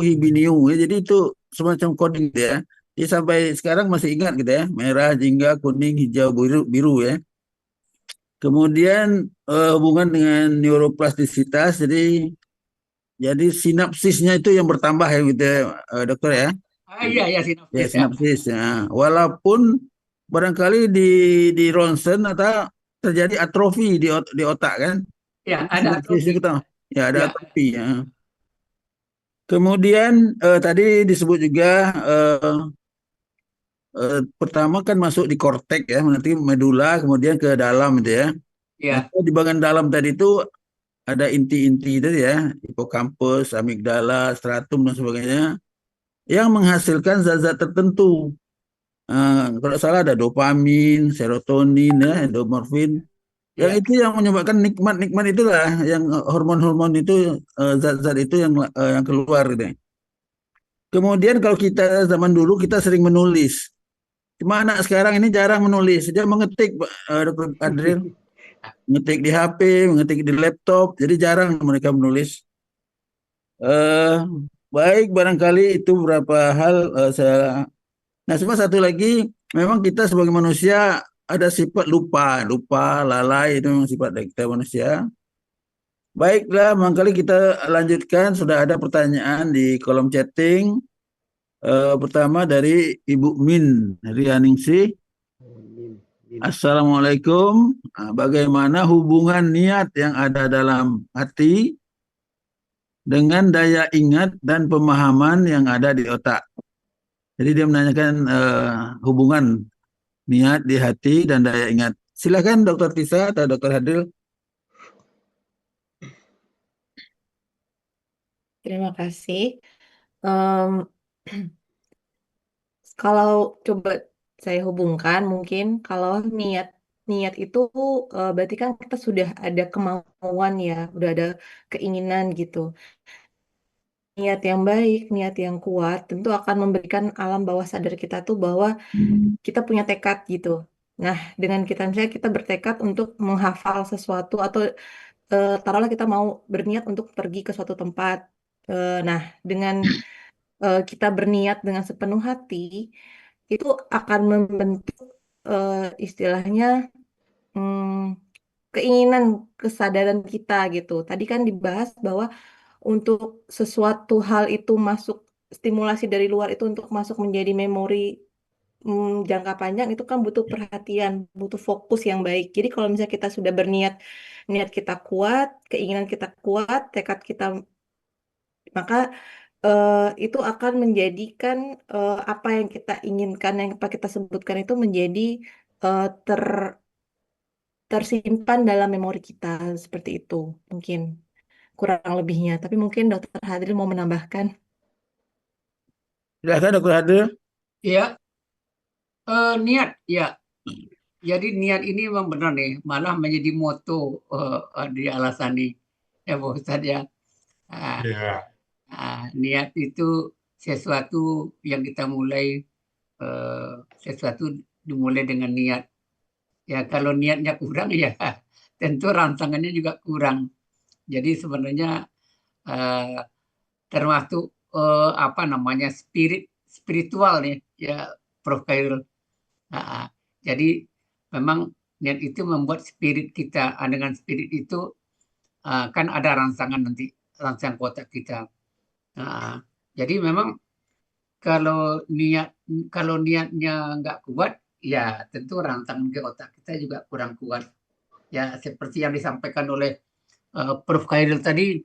Hibiniu ya. Jadi itu semacam coding gitu ya. Jadi sampai sekarang masih ingat gitu ya, merah, jingga, kuning, hijau, biru, biru ya. Kemudian hubungan dengan neuroplastisitas, jadi sinapsisnya itu yang bertambah ya gitu ya, dokter ya. Iya, ya Ya sinopsis ya. sinapsis. Ya. Walaupun barangkali di ronsen atau terjadi atrofi di otak kan. Ya, Jadi ada sinapsisnya atrofi. kita ya ada Ya, atrofi ya. Kemudian tadi disebut juga pertama kan masuk di kortek ya, nanti medula, kemudian ke dalam gitu ya. Nah, ya, di bagian dalam tadi itu ada inti-inti itu ya, hipokampus, amigdala, stratum dan sebagainya, yang menghasilkan zat-zat tertentu. Kalau salah ada dopamin, serotonin, ya, endorfin. Yang ya. itu yang menyebabkan nikmat-nikmat itulah, yang hormon-hormon itu, zat-zat itu yang keluar gitu. Kemudian kalau kita zaman dulu kita sering menulis. Cuma anak sekarang ini jarang menulis. Dia mengetik, Dr. Adril, mengetik di HP, mengetik di laptop. Jadi jarang mereka menulis. Eh, baik, barangkali itu beberapa hal saya. Nah, cuma satu lagi, memang kita sebagai manusia ada sifat lupa, lupa, lalai itu memang sifat dari kita manusia. Baiklah, barangkali kita lanjutkan. Sudah ada pertanyaan di kolom chatting. Pertama dari Ibu Min Rianingsih. Assalamualaikum. Bagaimana hubungan niat yang ada dalam hati dengan daya ingat dan pemahaman yang ada di otak? Jadi dia menanyakan hubungan niat di hati dan daya ingat. Silakan Dokter Tisa atau Dokter Hadil. Terima kasih. Em, Kalau coba saya hubungkan, mungkin kalau niat niat itu berarti kan kita sudah ada kemauan ya, udah ada keinginan gitu. Niat yang baik, niat yang kuat, tentu akan memberikan alam bawah sadar kita tuh bahwa kita punya tekad gitu. Nah, dengan kita misalnya kita bertekad untuk menghafal sesuatu atau taruhlah kita mau berniat untuk pergi ke suatu tempat. Nah, dengan kita berniat dengan sepenuh hati, itu akan membentuk istilahnya keinginan, kesadaran kita gitu. Tadi kan dibahas bahwa untuk sesuatu hal itu masuk stimulasi dari luar itu untuk masuk menjadi memori jangka panjang itu kan butuh perhatian, butuh fokus yang baik. Jadi kalau misalnya kita sudah berniat, niat kita kuat, keinginan kita kuat, tekad kita, maka itu akan menjadikan apa yang kita inginkan, yang apa kita sebutkan itu menjadi eh, ter tersimpan dalam memori kita seperti itu. Mungkin kurang lebihnya. Tapi mungkin Dokter Hadril mau menambahkan. Silakan Dokter Hadil. Ya, niat ya. Jadi niat ini memang benar nih, malah menjadi moto di Alasani ya Pak Ustadz ya. Ah, niat itu sesuatu yang kita mulai, eh, sesuatu dimulai dengan niat. Ya kalau niatnya kurang ya tentu rangsangannya juga kurang. Jadi sebenarnya eh, termasuk apa namanya spiritual nih ya Prof. Khairul. Ah, jadi memang niat itu membuat spirit kita. Dengan spirit itu kan ada rangsangan nanti, rangsang kotak kita. Ah, jadi memang kalau niat kalau niatnya nggak kuat, ya tentu rangsangan ke otak kita juga kurang kuat. Ya seperti yang disampaikan oleh Prof. Khairil tadi,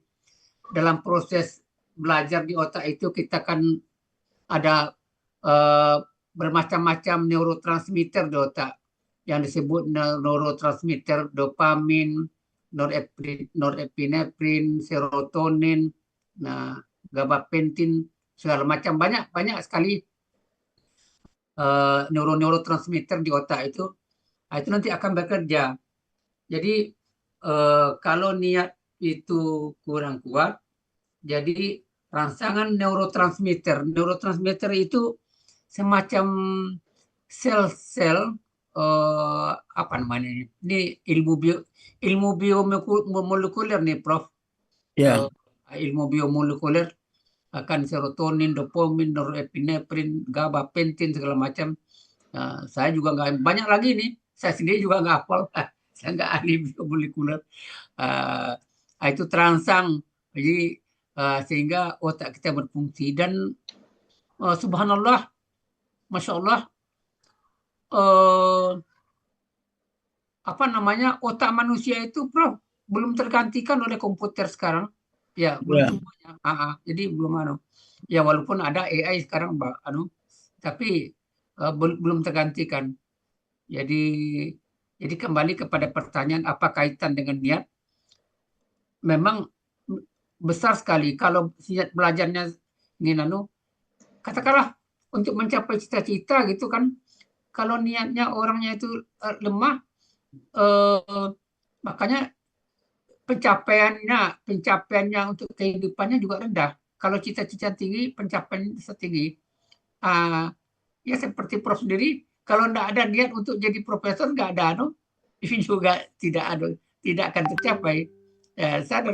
dalam proses belajar di otak itu kita kan ada eh, bermacam-macam neurotransmitter di otak yang disebut neurotransmitter dopamin, norepinefrin, serotonin, nah, gabapentin, segala macam banyak banyak sekali neurotransmitter di otak itu. Nah, itu nanti akan bekerja. Jadi kalau niat itu kurang kuat, jadi rangsangan neurotransmitter. Neurotransmitter itu semacam sel-sel apa namanya ini? Ini ilmu biomolekuler nih, Prof. Ya, Eh, ilmu biomolekuler. akan serotonin, dopamin, norepinefrin, gabapentin segala macam. Saya juga nggak banyak lagi nih. Saya sendiri juga nggak hafal. Saya nggak ahli biomolekuler. Itu terangsang. Jadi sehingga otak kita berfungsi dan subhanallah, masya Allah, apa namanya, otak manusia itu, Prof, belum tergantikan oleh komputer sekarang. Ya, belum Ya. semuanya. Jadi belum ya walaupun ada AI sekarang, Mbak, tapi belum tergantikan. Jadi kembali kepada pertanyaan apa kaitan dengan niat? Memang besar sekali kalau niat belajarnya ini katakanlah untuk mencapai cita-cita gitu kan, kalau niatnya orangnya itu lemah, makanya pencapaiannya untuk kehidupannya juga rendah. Kalau cita-cita tinggi, pencapaian setinggi. Ya seperti Prof sendiri, kalau tidak ada niat untuk jadi profesor, nggak ada ini juga tidak akan tercapai. Ya, saya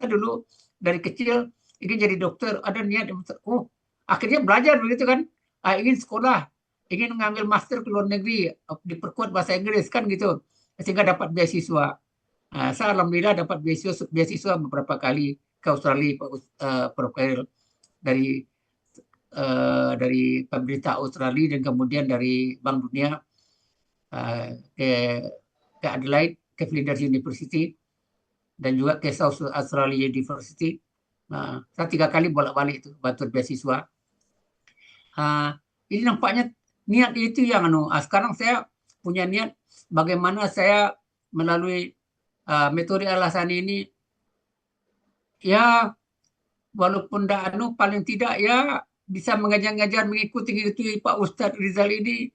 dulu dari kecil ingin jadi dokter, ada niat, akhirnya belajar begitu kan, ingin sekolah, ingin mengambil master ke luar negeri, diperkuat bahasa Inggris kan gitu, sehingga dapat beasiswa. Saya alhamdulillah dapat beasiswa beberapa kali ke Australia, Prof Khairil, dari pemerintah Australia dan kemudian dari Bank Dunia ke Adelaide, ke Flinders University, dan juga ke South Australia University. Saya 3 kali bolak-balik itu bantu beasiswa. Ini nampaknya niat itu yang sekarang saya punya niat bagaimana saya melalui metode alasan ini, ya walaupun paling tidak ya bisa mengajar-ngajar, mengikuti Pak Ustadz Rizal ini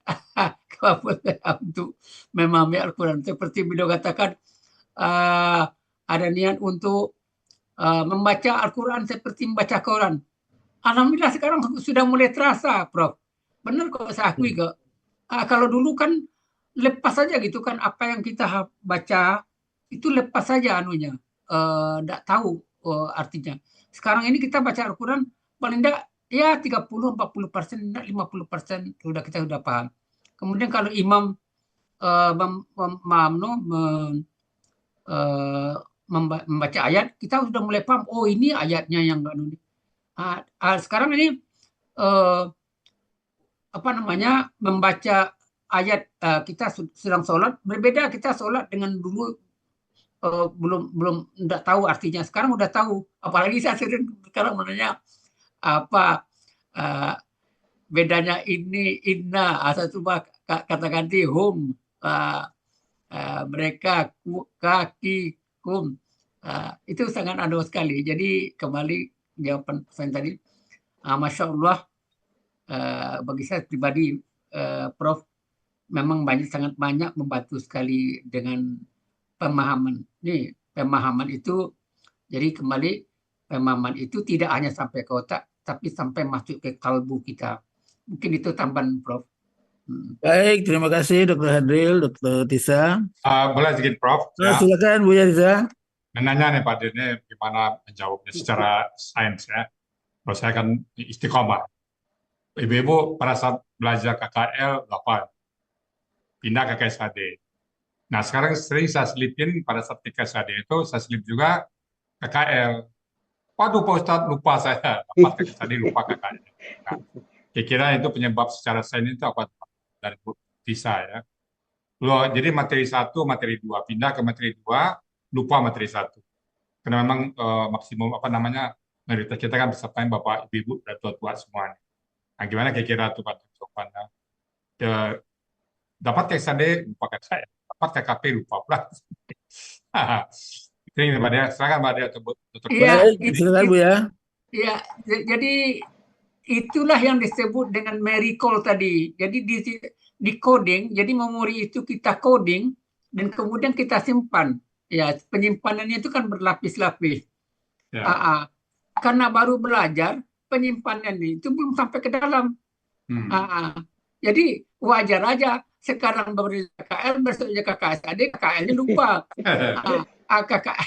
untuk memahami Al-Quran. Seperti beliau katakan, ada niat untuk membaca Al-Quran seperti membaca Quran. Alhamdulillah sekarang sudah mulai terasa, Prof. Benar kok, saya akui kok. Kalau dulu kan lepas saja gitu kan, apa yang kita baca itu lepas saja tidak tahu artinya. Sekarang ini kita baca Al-Quran paling tidak ya 30-40%, 50% kita sudah paham. Kemudian kalau imam membaca ayat, kita sudah mulai paham, oh ini ayatnya yang sekarang ini membaca ayat, kita sedang sholat, berbeda kita sholat dengan dulu, belum tidak tahu artinya. Sekarang udah tahu, apalagi saya sering sekarang menanya apa bedanya ini, inna, asal coba kata ganti hum, mereka, kaki, kum, itu sangat sekali. Jadi kembali jawaban saya tadi, masya Allah, bagi saya pribadi, Prof, memang sangat banyak membantu sekali dengan pemahaman. Nih, pemahaman itu, jadi kembali, pemahaman itu tidak hanya sampai ke otak, tapi sampai masuk ke kalbu kita. Mungkin itu tambahan, Prof. Baik, terima kasih Dr. Hadril, Dr. Tisa. Boleh sedikit, Prof. Ya. Silakan Bu Yariza. Nanya nih Pak Dirne, gimana menjawabnya secara sains ya. Kalau saya kan istiqomah. Ibu-ibu pada saat belajar KKL 8, pindah ke KSHD. Nah sekarang sering saya selipin pada saat di KSHD itu, saya selip juga KKL. Waduh Pak Ustadz, lupa saya. Pas KSHD lupa KKL. Nah, kira-kira itu penyebab secara sains itu apa? Dari Bu Tisa ya. Loh, jadi materi 1, materi 2. Pindah ke materi 2, lupa materi 1. Karena memang maksimum mayoritas kita kan pesertanya Bapak, Ibu, dan tua-tua semuanya. Nah, gimana kira-kira tuh Pak jawabannya? Dapat KSHD, lupa KKL. Dapat KKP, lupa pula. Ini Mbak Dea, silakan Mbak Dea. Iya, silakan Bu ya. Iya, jadi itulah yang disebut dengan miracle tadi. Jadi di coding, jadi memori itu kita coding dan kemudian kita simpan. Ya, penyimpanannya itu kan berlapis-lapis. Ya. Karena baru belajar, penyimpanannya itu belum sampai ke dalam. Jadi wajar aja sekarang baru KKL, besoknya KKSAD, KKL-nya lupa.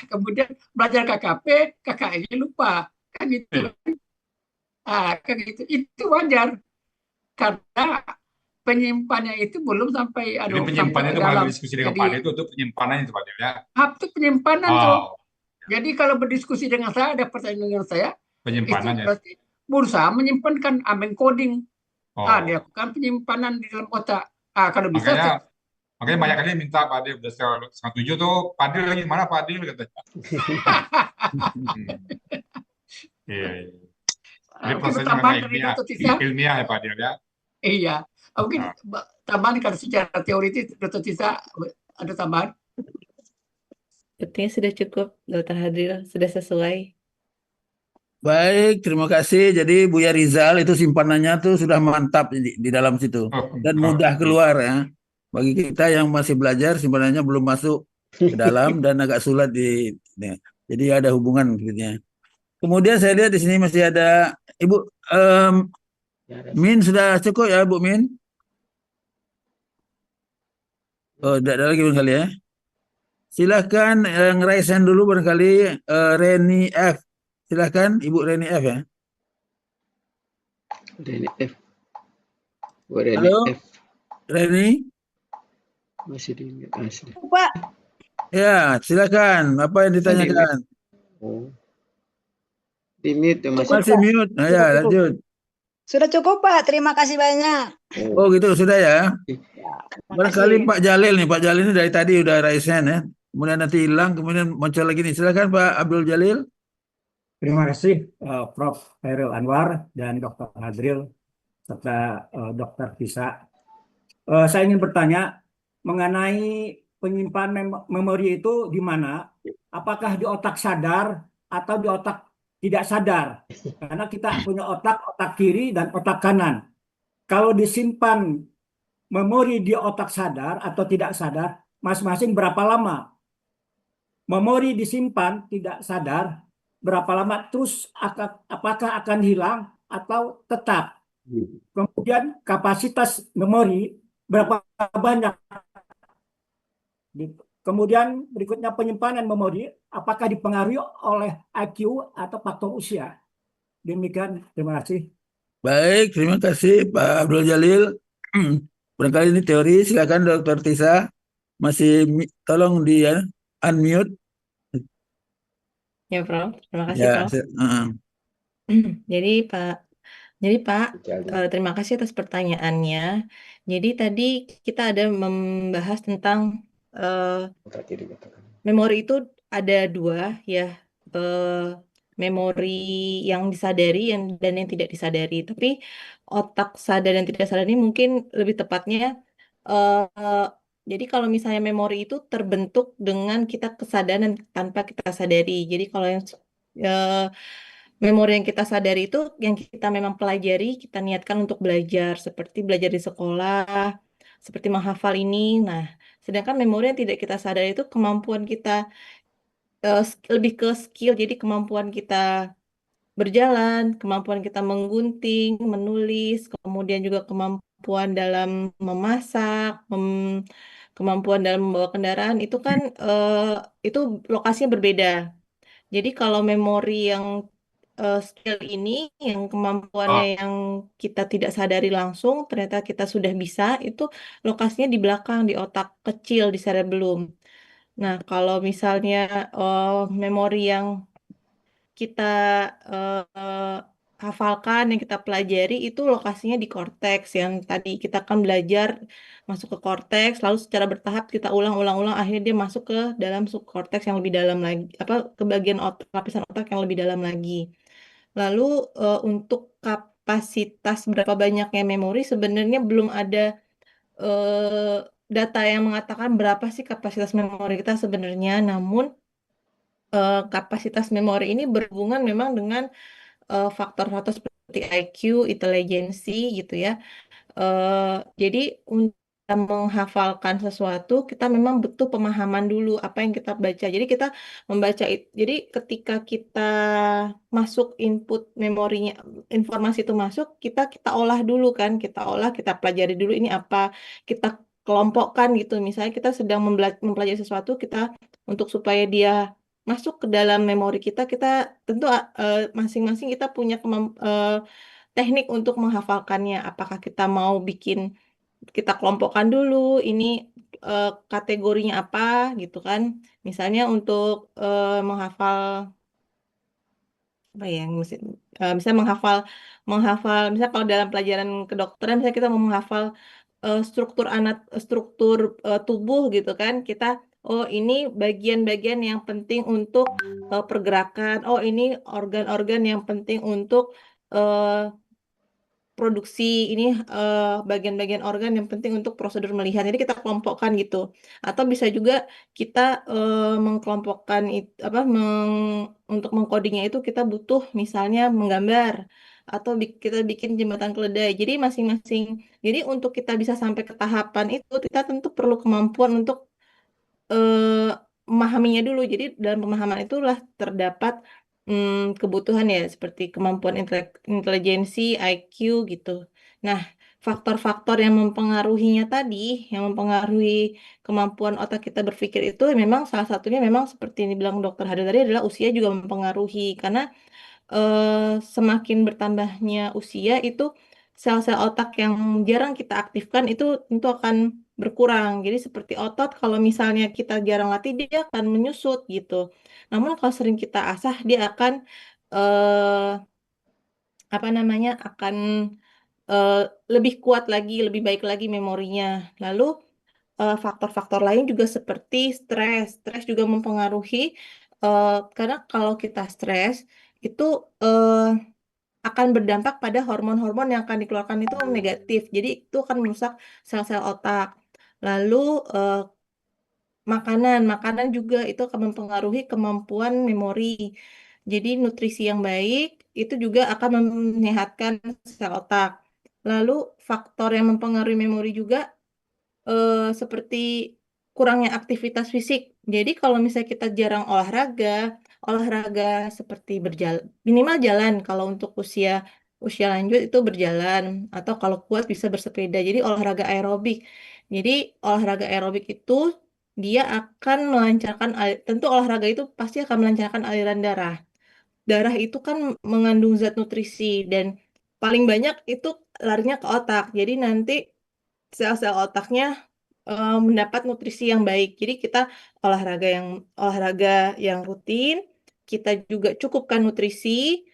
Kemudian belajar KKP, KKL-nya lupa. Kan gitu. Kan itu wajar karena penyimpannya itu belum sampai Jadi sampai penyimpanannya ke itu kalau dalam. berdiskusi dengan Jadi Pak Adil itu penyimpanannya itu Pak Adil ya. itu penyimpanan tuh. Oh, Jadi kalau berdiskusi dengan saya, ada pertanyaan dengan saya, itu penyimpanannya. berarti berusaha menyimpankan coding. Oh, Dilakukan penyimpanan di dalam otak. Kalau bisa makanya makanya banyak kali minta Pak Adil udah setengah tujuh tuh Pak Adil lagi mana Pak Adil katanya. Hmm. Iya, iya. Jadi mungkin prosesnya memang tambahan dari ilmiah, Dr. Tisa. ilmiah ya Pak Adil ya. Iya, mungkin Nah, tambahan kalau secara teoritis Dr. Tisa ada tambahan. Sepertinya sudah cukup, Dokter Hadril, sudah sesuai. Baik, terima kasih. Jadi Buya Rizal itu simpanannya tuh sudah mantap di dalam situ dan mudah keluar ya. Bagi kita yang masih belajar simpanannya belum masuk ke dalam dan agak sulit jadi ada hubungan gitu. Kemudian saya lihat di sini masih ada Ibu Min, sudah cukup ya Bu Min? Oh, tidak ada lagi barangkali ya. Silahkan ngeraih hand dulu barangkali Reni F. Silahkan Ibu Reni F ya. Reni F. Bu Reni Halo, F. Reni. Masih di asli. Pak, Ya, silakan. Apa yang ditanyakan? Oh. Di mute ya masih. Masih mute. Nah, ya, lanjut. sudah cukup Pak. Terima kasih banyak. Oh, gitu sudah ya. Terima Barangkali kasih. Pak Jalil nih. Pak Jalil ini dari tadi udah raise hand ya. Kemudian nanti hilang, kemudian muncul lagi nih. Silakan Pak Abdul Jalil. Terima kasih Prof. Khairil Anwar dan Dr. Hadril serta Dr. Tisa. Saya ingin bertanya mengenai penyimpan memori itu di mana? Apakah di otak sadar atau di otak tidak sadar? Karena kita punya otak kiri dan otak kanan. Kalau disimpan memori di otak sadar atau tidak sadar, masing-masing berapa lama? Memori disimpan tidak sadar, berapa lama? Terus apakah akan hilang atau tetap? Kemudian kapasitas memori berapa banyak? Kemudian berikutnya penyimpanan memori, apakah dipengaruhi oleh IQ atau faktor usia? Demikian, terima kasih. Baik, terima kasih Pak Abdul Jalil. Barangkali ini teori. Silakan Dr. Tisa. Masih tolong di unmute. Ya, Prof. Terima kasih, Ya, Prof. Jadi, Pak, terima kasih atas pertanyaannya. Jadi tadi kita ada membahas tentang memori itu ada dua ya, memori yang disadari dan yang tidak disadari. Tapi otak sadar dan tidak sadar ini mungkin lebih tepatnya, jadi kalau misalnya memori itu terbentuk dengan kita kesadaran tanpa kita sadari. Jadi kalau yang memori yang kita sadari itu yang kita memang pelajari, kita niatkan untuk belajar, seperti belajar di sekolah, seperti menghafal ini. Nah, sedangkan memori yang tidak kita sadari itu kemampuan kita lebih ke skill, jadi kemampuan kita berjalan, kemampuan kita menggunting, menulis, kemudian juga kemampuan dalam memasak, kemampuan dalam membawa kendaraan, itu kan itu lokasinya berbeda. Jadi kalau memori yang skill ini, yang kemampuannya yang kita tidak sadari langsung, ternyata kita sudah bisa, itu lokasinya di belakang, di otak kecil, di cerebellum. Nah, kalau misalnya memori yang kita hafalkan, yang kita pelajari, itu lokasinya di korteks, yang tadi kita akan belajar masuk ke korteks, lalu secara bertahap kita ulang-ulang-ulang, akhirnya dia masuk ke dalam subkorteks yang lebih dalam lagi, ke bagian otak, lapisan otak yang lebih dalam lagi. Lalu untuk kapasitas berapa banyaknya memori, sebenarnya belum ada data yang mengatakan berapa sih kapasitas memori kita sebenarnya, namun kapasitas memori ini berhubungan memang dengan faktor-faktor seperti IQ, intelijensi gitu ya. Jadi untuk kita menghafalkan sesuatu, kita memang butuh pemahaman dulu apa yang kita baca. Jadi kita membaca jadi ketika kita masuk input memorinya, informasi itu masuk, kita olah dulu kan, kita pelajari dulu ini apa, kita kelompokkan gitu. Misalnya kita sedang mempelajari sesuatu, kita untuk supaya dia masuk ke dalam memori kita, kita tentu masing-masing kita punya teknik untuk menghafalkannya. Apakah kita mau kita kelompokkan dulu ini kategorinya apa gitu kan. Misalnya untuk menghafal apa ya, misalnya menghafal misalnya kalau dalam pelajaran kedokteran misalnya kita mau menghafal struktur tubuh gitu kan, kita ini bagian-bagian yang penting untuk pergerakan, ini organ-organ yang penting untuk eh, produksi, ini bagian-bagian organ yang penting untuk prosedur melihat. Jadi kita kelompokkan gitu. Atau bisa juga kita mengkelompokkan apa untuk mengkodingnya itu kita butuh misalnya menggambar atau kita bikin jembatan keledai. Jadi masing-masing. Jadi untuk kita bisa sampai ke tahapan itu kita tentu perlu kemampuan untuk eh, memahaminya dulu. Jadi dalam pemahaman itulah terdapat kebutuhan ya seperti kemampuan intelijensi, IQ gitu. Nah, faktor-faktor yang mempengaruhinya tadi, yang mempengaruhi kemampuan otak kita berpikir itu memang salah satunya memang seperti yang dibilang Dokter Hadi tadi adalah usia juga mempengaruhi karena semakin bertambahnya usia itu sel-sel otak yang jarang kita aktifkan itu tentu akan berkurang. Jadi seperti otot kalau misalnya kita jarang latih dia akan menyusut gitu. Namun kalau sering kita asah dia akan eh, apa namanya akan eh, lebih kuat lagi, lebih baik lagi memorinya. Lalu faktor-faktor lain juga seperti stres. Stres juga mempengaruhi karena kalau kita stres itu eh, akan berdampak pada hormon-hormon yang akan dikeluarkan itu negatif. Jadi itu akan merusak sel-sel otak. Lalu eh, makanan juga itu akan mempengaruhi kemampuan memori. Jadi nutrisi yang baik itu juga akan menyehatkan sel otak. Lalu faktor yang mempengaruhi memori juga seperti kurangnya aktivitas fisik. Jadi kalau misalnya kita jarang olahraga seperti berjalan, minimal jalan kalau untuk usia usia lanjut itu berjalan atau kalau kuat bisa bersepeda. Jadi olahraga aerobik. Jadi olahraga aerobik itu dia akan melancarkan tentu olahraga itu pasti akan melancarkan aliran darah. Darah itu kan mengandung zat nutrisi dan paling banyak itu larinya ke otak. Jadi nanti sel-sel otaknya mendapat nutrisi yang baik. Jadi kita olahraga yang rutin, kita juga cukupkan nutrisi,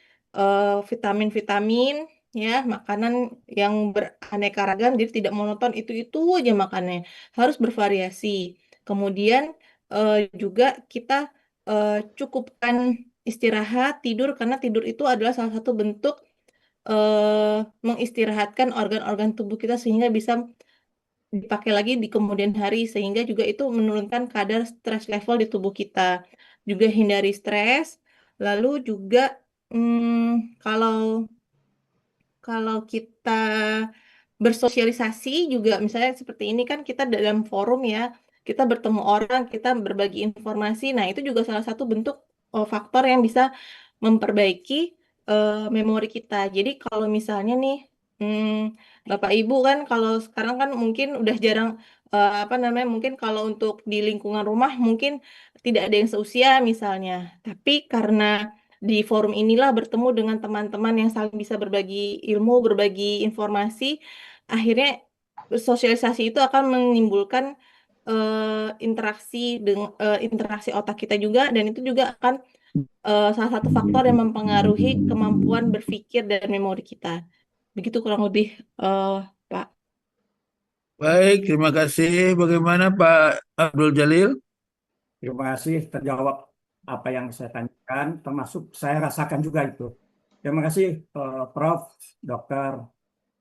vitamin-vitamin, ya, makanan yang beraneka ragam, jadi tidak monoton itu aja makannya, harus bervariasi. Kemudian juga kita cukupkan istirahat, tidur karena tidur itu adalah salah satu bentuk mengistirahatkan organ-organ tubuh kita sehingga bisa dipakai lagi di kemudian hari sehingga juga itu menurunkan kadar stres level di tubuh kita. Juga hindari stres. Lalu juga kalau kalau kita bersosialisasi juga misalnya seperti ini kan kita dalam forum ya, kita bertemu orang, kita berbagi informasi. Nah, itu juga salah satu bentuk faktor yang bisa memperbaiki memori kita. Jadi kalau misalnya nih Bapak Ibu kan kalau sekarang kan mungkin udah jarang apa namanya mungkin kalau untuk di lingkungan rumah mungkin tidak ada yang seusia misalnya. Tapi karena di forum inilah bertemu dengan teman-teman yang saling bisa berbagi ilmu, berbagi informasi, akhirnya sosialisasi itu akan menimbulkan interaksi otak kita juga dan itu juga akan salah satu faktor yang mempengaruhi kemampuan berpikir dan memori kita. Begitu kurang lebih, Pak. Baik, terima kasih. Bagaimana Pak Abdul Jalil? Terima kasih terjawab apa yang saya tanyakan, termasuk saya rasakan juga itu. Terima kasih, Prof, Dokter.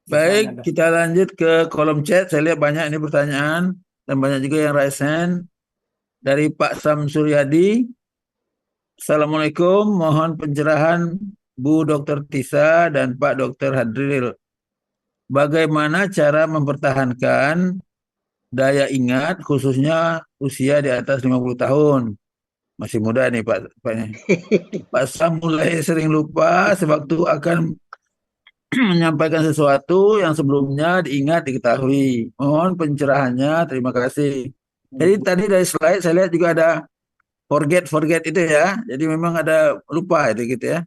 Baik, Misalnya, kita lanjut ke kolom chat. Saya lihat banyak ini pertanyaan dan banyak juga yang raise hand. Dari Pak Samsuryadi. Assalamualaikum, mohon pencerahan Bu Dr. Tisa dan Pak Dr. Hadril. Bagaimana cara mempertahankan daya ingat khususnya usia di atas 50 tahun? Masih muda nih Pak. Pak Sam mulai sering lupa sewaktu akan menyampaikan sesuatu yang sebelumnya diingat diketahui. Mohon pencerahannya, terima kasih. Jadi tadi dari slide saya lihat juga ada forget itu ya. Jadi memang ada lupa itu gitu ya.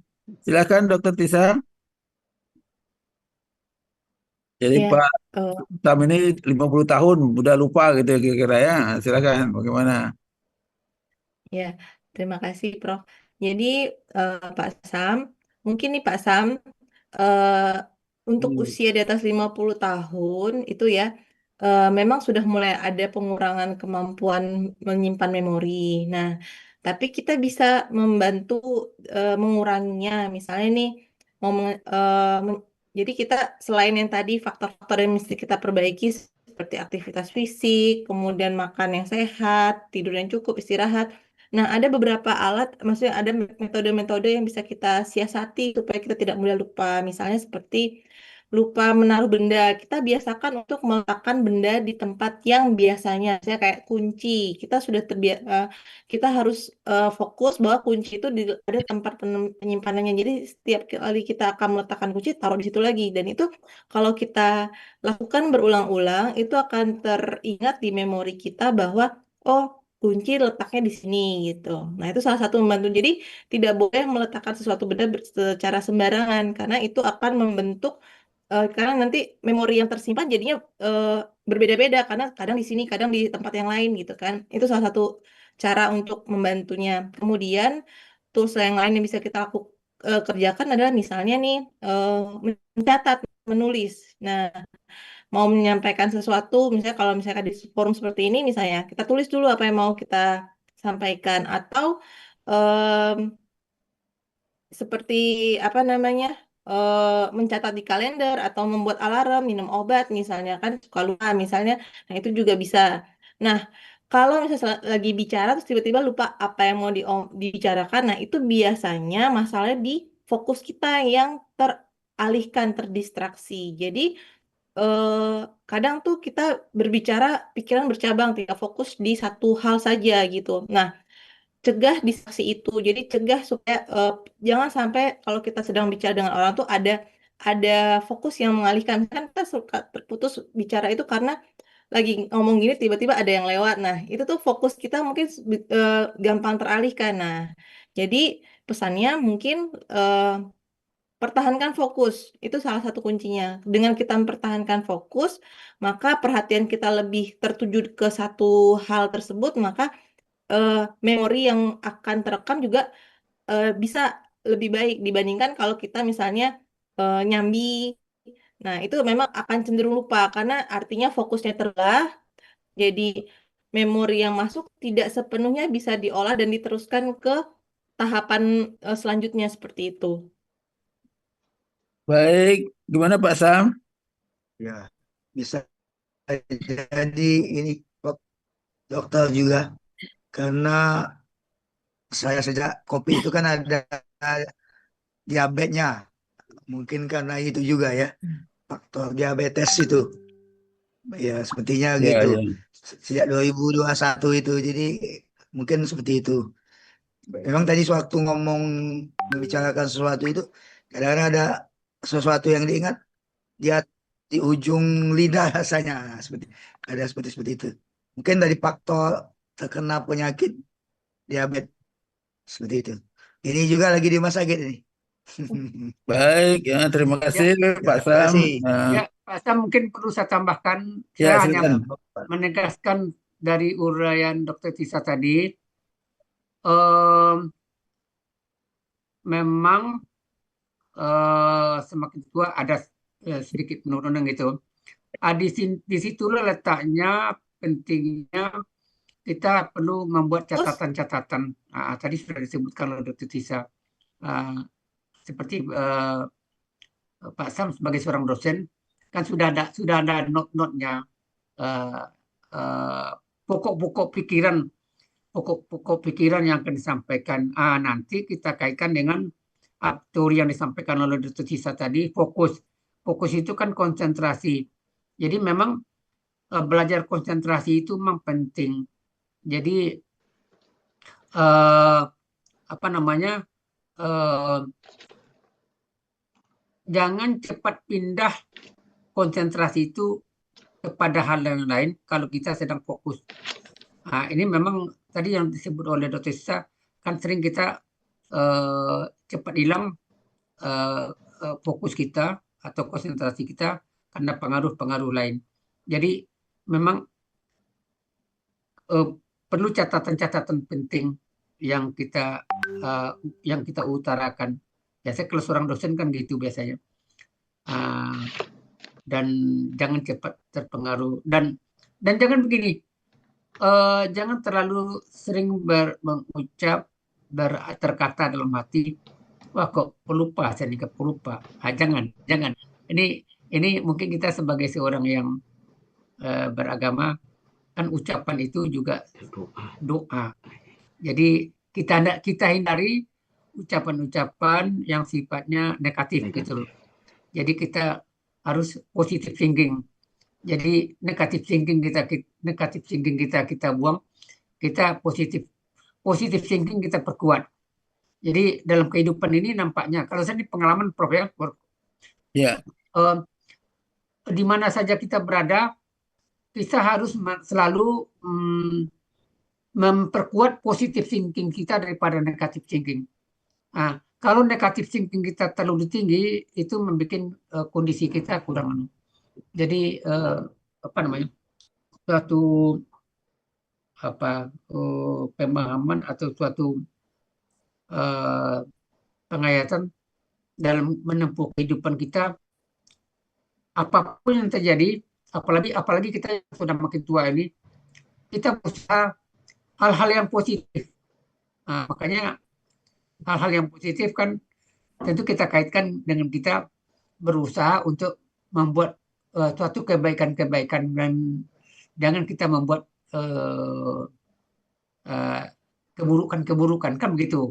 Silakan Dokter Tisa. Jadi Ya, Pak eh, Sam ini 50 tahun udah lupa gitu ya kira-kira ya. Silakan bagaimana? ya, terima kasih, Prof. Jadi, Pak Sam, mungkin nih Pak Sam, eh, untuk usia di atas 50 tahun itu ya, memang sudah mulai ada pengurangan kemampuan menyimpan memori. Nah, tapi kita bisa membantu menguranginya. Misalnya nih, mau jadi kita selain yang tadi faktor-faktor yang mesti kita perbaiki seperti aktivitas fisik, kemudian makan yang sehat, tidur yang cukup, istirahat. Nah, ada beberapa alat, maksudnya ada metode-metode yang bisa kita siasati supaya kita tidak mudah lupa. Misalnya seperti lupa menaruh benda. Kita biasakan untuk meletakkan benda di tempat yang biasanya, misalnya kayak kunci. Kita sudah terbiasa, kita harus fokus bahwa kunci itu ada tempat penyimpanannya. Jadi setiap kali kita akan meletakkan kunci, taruh di situ lagi. Dan itu kalau kita lakukan berulang-ulang, itu akan teringat di memori kita bahwa oh, kunci letaknya di sini gitu. Nah, itu salah satu membantu. Jadi, tidak boleh meletakkan sesuatu benda secara sembarangan karena itu akan membentuk karena nanti memori yang tersimpan jadinya berbeda-beda karena kadang di sini, kadang di tempat yang lain gitu kan. Itu salah satu cara untuk membantunya. Kemudian, tools yang lain yang bisa kita kerjakan adalah misalnya nih mencatat, menulis. Nah, mau menyampaikan sesuatu, misalnya kalau misalkan di forum seperti ini, misalnya kita tulis dulu apa yang mau kita sampaikan, atau em, seperti apa namanya, mencatat di kalender atau membuat alarm, minum obat, misalnya kan suka lupa, misalnya, nah itu juga bisa. Nah, kalau misalnya lagi bicara terus tiba-tiba lupa apa yang mau dibicarakan, nah itu biasanya masalahnya di fokus kita yang teralihkan, terdistraksi. Jadi eh, kadang tuh kita berbicara pikiran bercabang, tidak fokus di satu hal saja gitu. Nah, cegah distraksi itu. Jadi cegah supaya jangan sampai kalau kita sedang bicara dengan orang tuh ada fokus yang mengalihkan. Kan kita suka terputus bicara itu karena lagi ngomong gini tiba-tiba ada yang lewat. Nah, itu tuh fokus kita mungkin gampang teralihkan. Nah, jadi pesannya mungkin pertahankan fokus, itu salah satu kuncinya. Dengan kita mempertahankan fokus, maka perhatian kita lebih tertuju ke satu hal tersebut, maka memori yang akan terekam juga bisa lebih baik dibandingkan kalau kita misalnya nyambi. Nah, itu memang akan cenderung lupa karena artinya fokusnya terbelah, jadi memori yang masuk tidak sepenuhnya bisa diolah dan diteruskan ke tahapan selanjutnya seperti itu. Baik, gimana Pak Sam? Ya, bisa jadi ini Pak dokter juga karena saya sejak kopi itu kan ada diabetesnya. Mungkin karena itu juga ya, faktor diabetes itu. Ya, sepertinya Ya, gitu. ya. Sejak 2021 itu. Jadi mungkin seperti itu. Memang tadi sewaktu ngomong membicarakan sesuatu itu kadang-kadang ada sesuatu yang diingat dia di ujung lidah rasanya. Nah, seperti ada seperti itu. Mungkin dari faktor terkena penyakit diabetes seperti itu. Ini juga lagi di rumah sakit ini. Baik, ya, terima kasih Ya, Pak terima Sam. kasih. Ya, Pak Sam, mungkin perlu saya tambahkan, Ya, saya hanya silakan. menegaskan dari uraian Dr. Tisa tadi, em, memang semakin tua ada sedikit penurunan gitu. Di situlah letaknya pentingnya kita perlu membuat Terus, catatan-catatan. Tadi sudah disebutkan oleh Dr. Tisa. Ah, seperti Pak Sam sebagai seorang dosen kan sudah ada not-notnya, eh, eh, pokok-pokok pikiran pokok-pokok pikiran yang akan disampaikan. Nanti kita kaitkan dengan teori yang disampaikan oleh Dr. Tisa tadi, fokus. Fokus itu kan konsentrasi. Jadi memang belajar konsentrasi itu memang penting. Jadi eh, apa namanya, eh, jangan cepat pindah konsentrasi itu kepada hal yang lain kalau kita sedang fokus. Nah, ini memang tadi yang disebut oleh Dr. Sisa, kan sering kita cepat hilang fokus kita atau konsentrasi kita karena pengaruh-pengaruh lain. Jadi memang perlu catatan-catatan penting yang kita utarakan. Biasanya kalau seorang dosen kan gitu biasanya. Dan jangan cepat terpengaruh dan jangan begini. Jangan terlalu sering mengucap terkata dalam hati, wah kok pelupa, saya nikah pelupa. Jangan. Ini mungkin kita sebagai seorang yang beragama, kan ucapan itu juga doa. Jadi kita hindari ucapan-ucapan yang sifatnya negatif gitu loh. Jadi kita harus positive thinking. Jadi negatif thinking kita buang, kita positif thinking kita perkuat. Jadi dalam kehidupan ini nampaknya, kalau saya di pengalaman Prof ya, Ya, di mana saja kita berada, kita harus selalu memperkuat positif thinking kita daripada negatif thinking. Nah, kalau negatif thinking kita terlalu tinggi, itu membuat kondisi kita kurang. Jadi suatu pemahaman atau suatu penghayatan dalam menempuh kehidupan kita, apapun yang terjadi, apalagi kita yang sudah makin tua ini, kita berusaha hal-hal yang positif. Nah, makanya hal-hal yang positif kan tentu kita kaitkan dengan kita berusaha untuk membuat suatu kebaikan-kebaikan, dan jangan kita membuat keburukan-keburukan, kan begitu.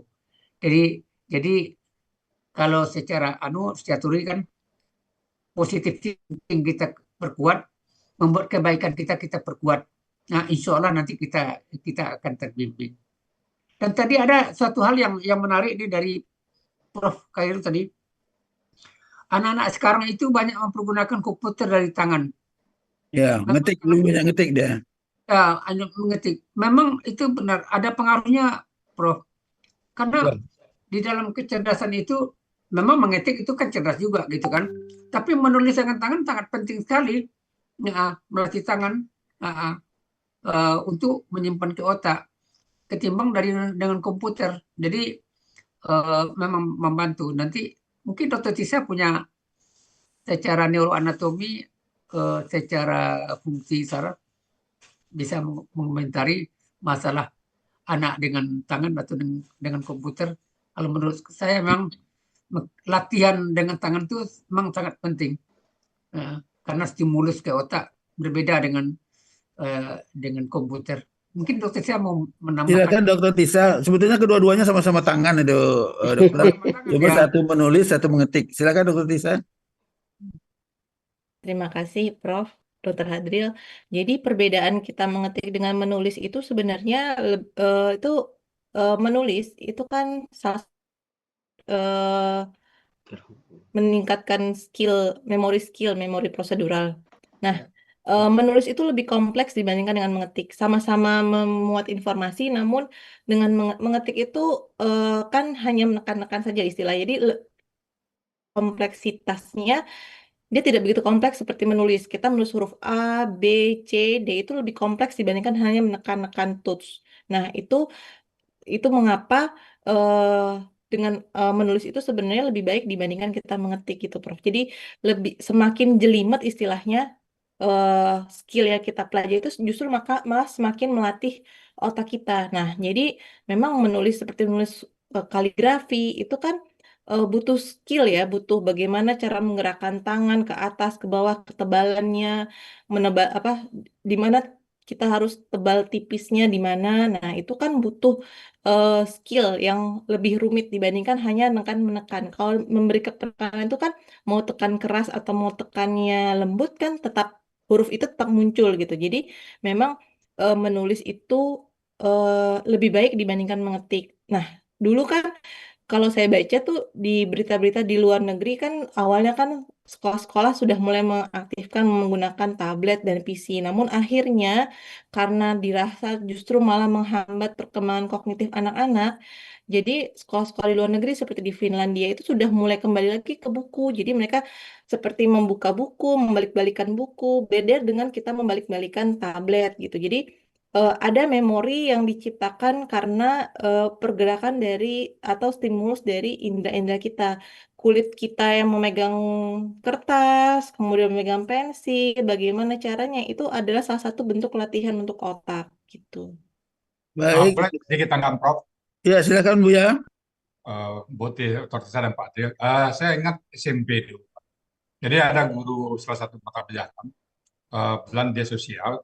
Jadi kalau secara secara kan positif thinking kita perkuat, membuat kebaikan kita perkuat. Nah, insya Allah nanti kita akan terbimbing. Dan tadi ada suatu hal yang menarik ini dari Prof. Khairul tadi. Anak-anak sekarang itu banyak mempergunakan komputer dari tangan. ya, lebih banyak ngetik dia. Ya, hanya mengetik. Memang itu benar, ada pengaruhnya, Prof. Karena di dalam kecerdasan itu, memang mengetik itu kan cerdas juga gitu kan. Tapi menulis dengan tangan sangat penting sekali. Ya, melatih tangan untuk menyimpan ke otak ketimbang dengan komputer. Jadi memang membantu. Nanti mungkin Dr. Tisa punya secara neuroanatomi, secara fungsi saraf, bisa mengomentari masalah anak dengan tangan atau dengan komputer. Kalau menurut saya memang latihan dengan tangan itu memang sangat penting, karena stimulus ke otak berbeda dengan komputer. Mungkin Dokter Tisa mau menambahkan. Silakan Dokter Tisa. Sebetulnya kedua-duanya sama-sama tangan itu, dokter. Cuma Ya. satu menulis, satu mengetik. Silakan Dokter Tisa. Terima kasih, Prof. Dr. Hadril. Jadi perbedaan kita mengetik dengan menulis itu sebenarnya itu menulis itu kan meningkatkan memori prosedural. Nah, menulis itu lebih kompleks dibandingkan dengan mengetik. Sama-sama memuat informasi, namun dengan mengetik itu kan hanya menekan-nekan saja istilah. Jadi kompleksitasnya dia tidak begitu kompleks seperti menulis. Kita menulis huruf A, B, C, D itu lebih kompleks dibandingkan hanya menekan-nekan touch. Nah, itu mengapa dengan menulis itu sebenarnya lebih baik dibandingkan kita mengetik gitu, Prof. Jadi semakin jelimet istilahnya skill yang kita pelajari itu justru malah semakin melatih otak kita. Nah, jadi memang menulis seperti menulis kaligrafi itu kan butuh skill ya, butuh bagaimana cara menggerakkan tangan ke atas, ke bawah, ketebalannya, menebal di mana kita harus tebal tipisnya di mana. Nah, itu kan butuh skill yang lebih rumit dibandingkan hanya menekan. Kalau memberi tekanan itu kan mau tekan keras atau mau tekannya lembut kan tetap huruf itu tetap muncul gitu. Jadi memang menulis itu lebih baik dibandingkan mengetik. Nah, dulu kan kalau saya baca tuh di berita-berita di luar negeri kan awalnya kan sekolah-sekolah sudah mulai mengaktifkan menggunakan tablet dan PC. Namun akhirnya karena dirasa justru malah menghambat perkembangan kognitif anak-anak, jadi sekolah-sekolah di luar negeri seperti di Finlandia itu sudah mulai kembali lagi ke buku. Jadi mereka seperti membuka buku, membalik-balikan buku, beda dengan kita membalik-balikan tablet gitu. Jadi ada memori yang diciptakan karena pergerakan dari atau stimulus dari indera-indera kita. Kulit kita yang memegang kertas, kemudian memegang pensil, bagaimana caranya itu adalah salah satu bentuk latihan untuk otak gitu. Baik, Boleh sedikit tanggapan Prof. ya silakan Buya. Boti, Dr. Tisa dan Pak Adil. Saya ingat SMP dulu. Jadi ada guru salah satu mata pelajaran, pelan dia sosial,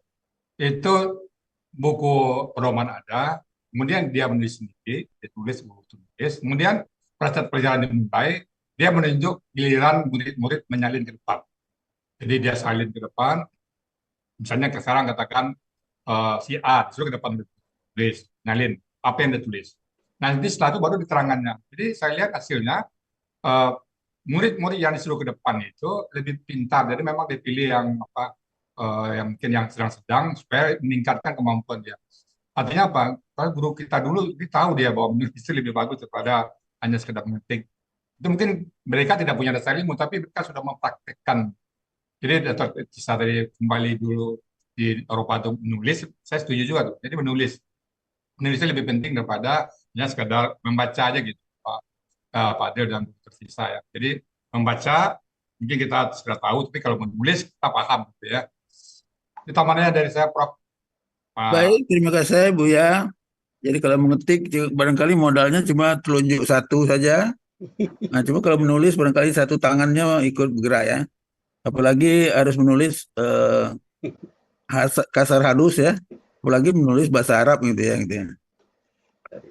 itu buku pedoman ada, kemudian dia menulis sendiri, dia tulis buku tulis, kemudian pada saat pelajaran dimulai, dia menunjuk giliran murid-murid menyalin ke depan. Jadi dia salin ke depan, misalnya sekarang katakan si A disuruh ke depan tulis, nyalin apa yang dia tulis. Nanti setelah itu baru diterangannya. Jadi saya lihat hasilnya eh, murid-murid yang disuruh ke depan itu lebih pintar. Jadi memang dipilih yang apa yang mungkin yang sedang-sedang supaya meningkatkan kemampuan dia. Artinya apa? Kalau guru kita dulu kita tahu dia bahwa menulis itu lebih bagus daripada hanya sekedar mengetik. Itu mungkin mereka tidak punya dasar ilmu, tapi mereka sudah mempraktekkan. Jadi Dr. Tisa tadi kembali dulu di Eropa itu menulis, saya setuju juga tuh. Jadi menulisnya lebih penting daripada hanya sekadar membaca aja gitu, Pak Adil dan Dr. Tisa ya. Jadi membaca mungkin kita sudah tahu, tapi kalau menulis kita paham gitu ya. Itu tambahannya dari saya, Prof. Baik, terima kasih Buya. Jadi kalau mengetik barangkali modalnya cuma telunjuk satu saja. Nah, cuma kalau menulis barangkali satu tangannya ikut bergerak ya. Apalagi harus menulis kasar halus ya. Apalagi menulis bahasa Arab gitu ya. Gitu ya.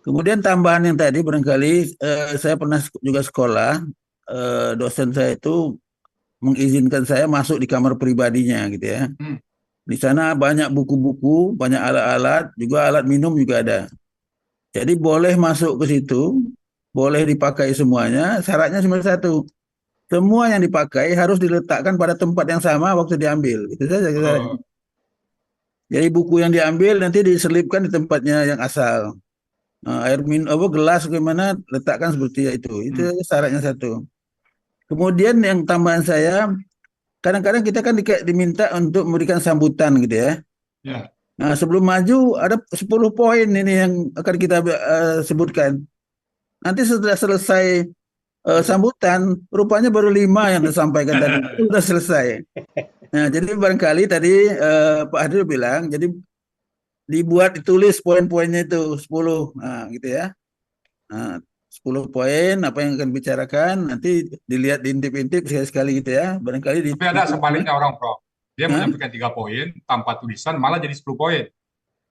Kemudian tambahan yang tadi barangkali saya pernah juga sekolah, dosen saya itu mengizinkan saya masuk di kamar pribadinya gitu ya. Di sana banyak buku-buku, banyak alat-alat, juga alat minum juga ada. Jadi boleh masuk ke situ, boleh dipakai semuanya, syaratnya cuma satu. Semua yang dipakai harus diletakkan pada tempat yang sama waktu diambil. Itu saja syaratnya. Jadi buku yang diambil nanti diselipkan di tempatnya yang asal. Air minum, gelas bagaimana letakkan seperti itu. Itu syaratnya satu. Kemudian yang tambahan saya, kadang-kadang kita kan diminta untuk memberikan sambutan gitu ya. Ya. Nah, sebelum maju ada 10 poin ini yang akan kita sebutkan. Nanti setelah selesai sambutan, rupanya baru 5 yang disampaikan tadi. Itu sudah selesai. Nah, jadi barangkali tadi Pak Adil bilang, jadi dibuat ditulis poin-poinnya itu 10. Nah, gitu ya. Nah, 10 poin apa yang akan dibicarakan nanti dilihat diintip-intip sekali-sekali gitu ya. Barangkali Tapi ada sebaliknya orang, Prof. Dia menyampaikan 3 poin tanpa tulisan malah jadi 10 poin.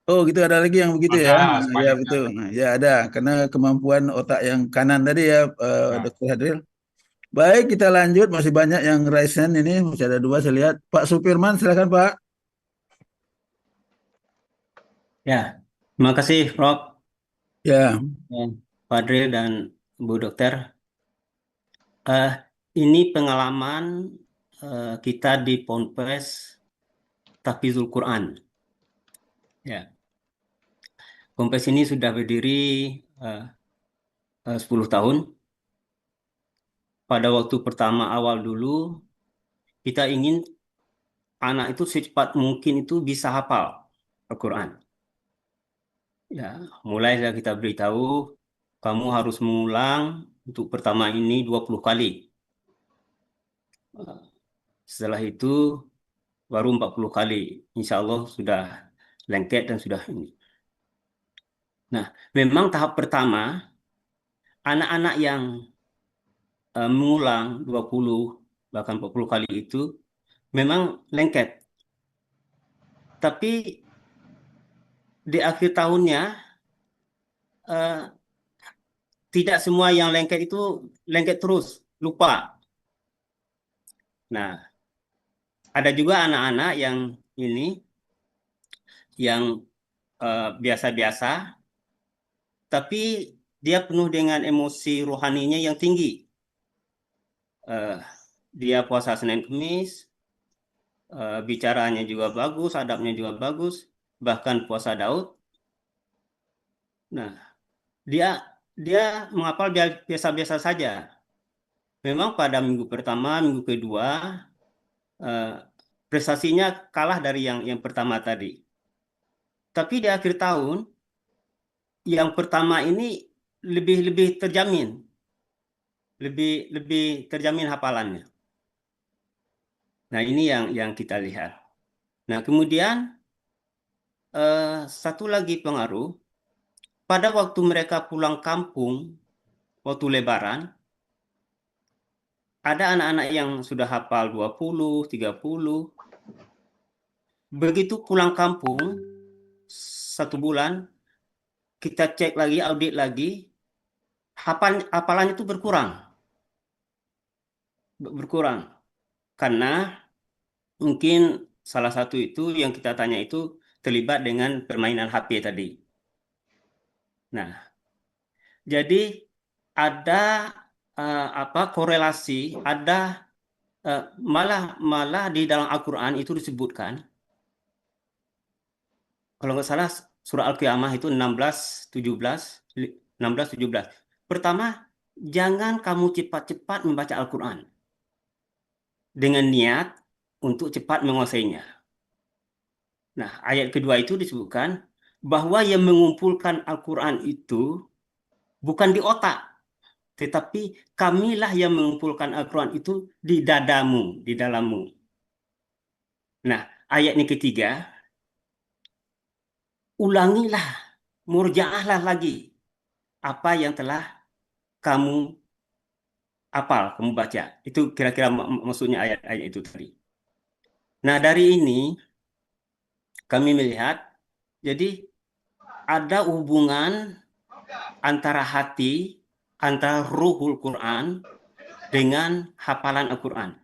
Oh gitu, ada lagi yang begitu ya. Ada Ya betul. Nah, ya ada karena kemampuan otak yang kanan tadi ya Dr. Hadril. Baik, kita lanjut, masih banyak yang raise hand ini, masih ada 2 saya lihat. Pak Supirman silakan Pak. Ya, terima kasih Prof. Ya. Pak Adril dan Bu Dokter. Ini pengalaman kita di Ponpes Tahfizul Quran. Ya. Ponpes ini sudah berdiri 10 tahun. Pada waktu pertama awal dulu, kita ingin anak itu secepat mungkin itu bisa hafal Al-Quran. Ya, mulai kita beritahu, kamu harus mengulang untuk pertama ini 20 kali. Setelah itu baru 40 kali. Insya Allah sudah lengket dan sudah ini. Nah, memang tahap pertama, anak-anak yang mengulang 20 bahkan 40 kali itu memang lengket. Tapi di akhir tahunnya tidak semua yang lengket itu lengket terus, lupa. Nah, ada juga anak-anak yang ini yang biasa-biasa, tapi dia penuh dengan emosi rohaninya yang tinggi. dia puasa Senin Kamis, bicaranya juga bagus, adabnya juga bagus, bahkan puasa Daud. Nah, dia menghafal biasa-biasa saja. Memang pada minggu pertama, minggu kedua, prestasinya kalah dari yang pertama tadi. Tapi di akhir tahun, yang pertama ini lebih terjamin, lebih terjamin hafalannya. Nah, ini yang kita lihat. Nah, kemudian satu lagi pengaruh, pada waktu mereka pulang kampung, waktu Lebaran, ada anak-anak yang sudah hafal 20, 30. Begitu pulang kampung, 1 bulan, kita cek lagi, audit lagi, hafalannya itu berkurang. Karena mungkin salah satu itu yang kita tanya itu terlibat dengan permainan HP tadi. Nah, jadi ada korelasi, ada malah di dalam Al-Quran itu disebutkan, kalau nggak salah surah Al-Qiyamah itu 16-17. Pertama, jangan kamu cepat-cepat membaca Al-Quran dengan niat untuk cepat menguasainya. Nah, ayat kedua itu disebutkan bahwa yang mengumpulkan Al-Quran itu bukan di otak, tetapi kamilah yang mengumpulkan Al-Quran itu di dadamu, di dalammu. Nah, ayat yang ketiga, ulangilah, murjaahlah lagi apa yang telah kamu hafal, kamu baca. Itu kira-kira maksudnya ayat-ayat itu tadi. Nah, dari ini kami melihat, jadi ada hubungan antara hati, antara ruhul Quran dengan hafalan Al-Quran.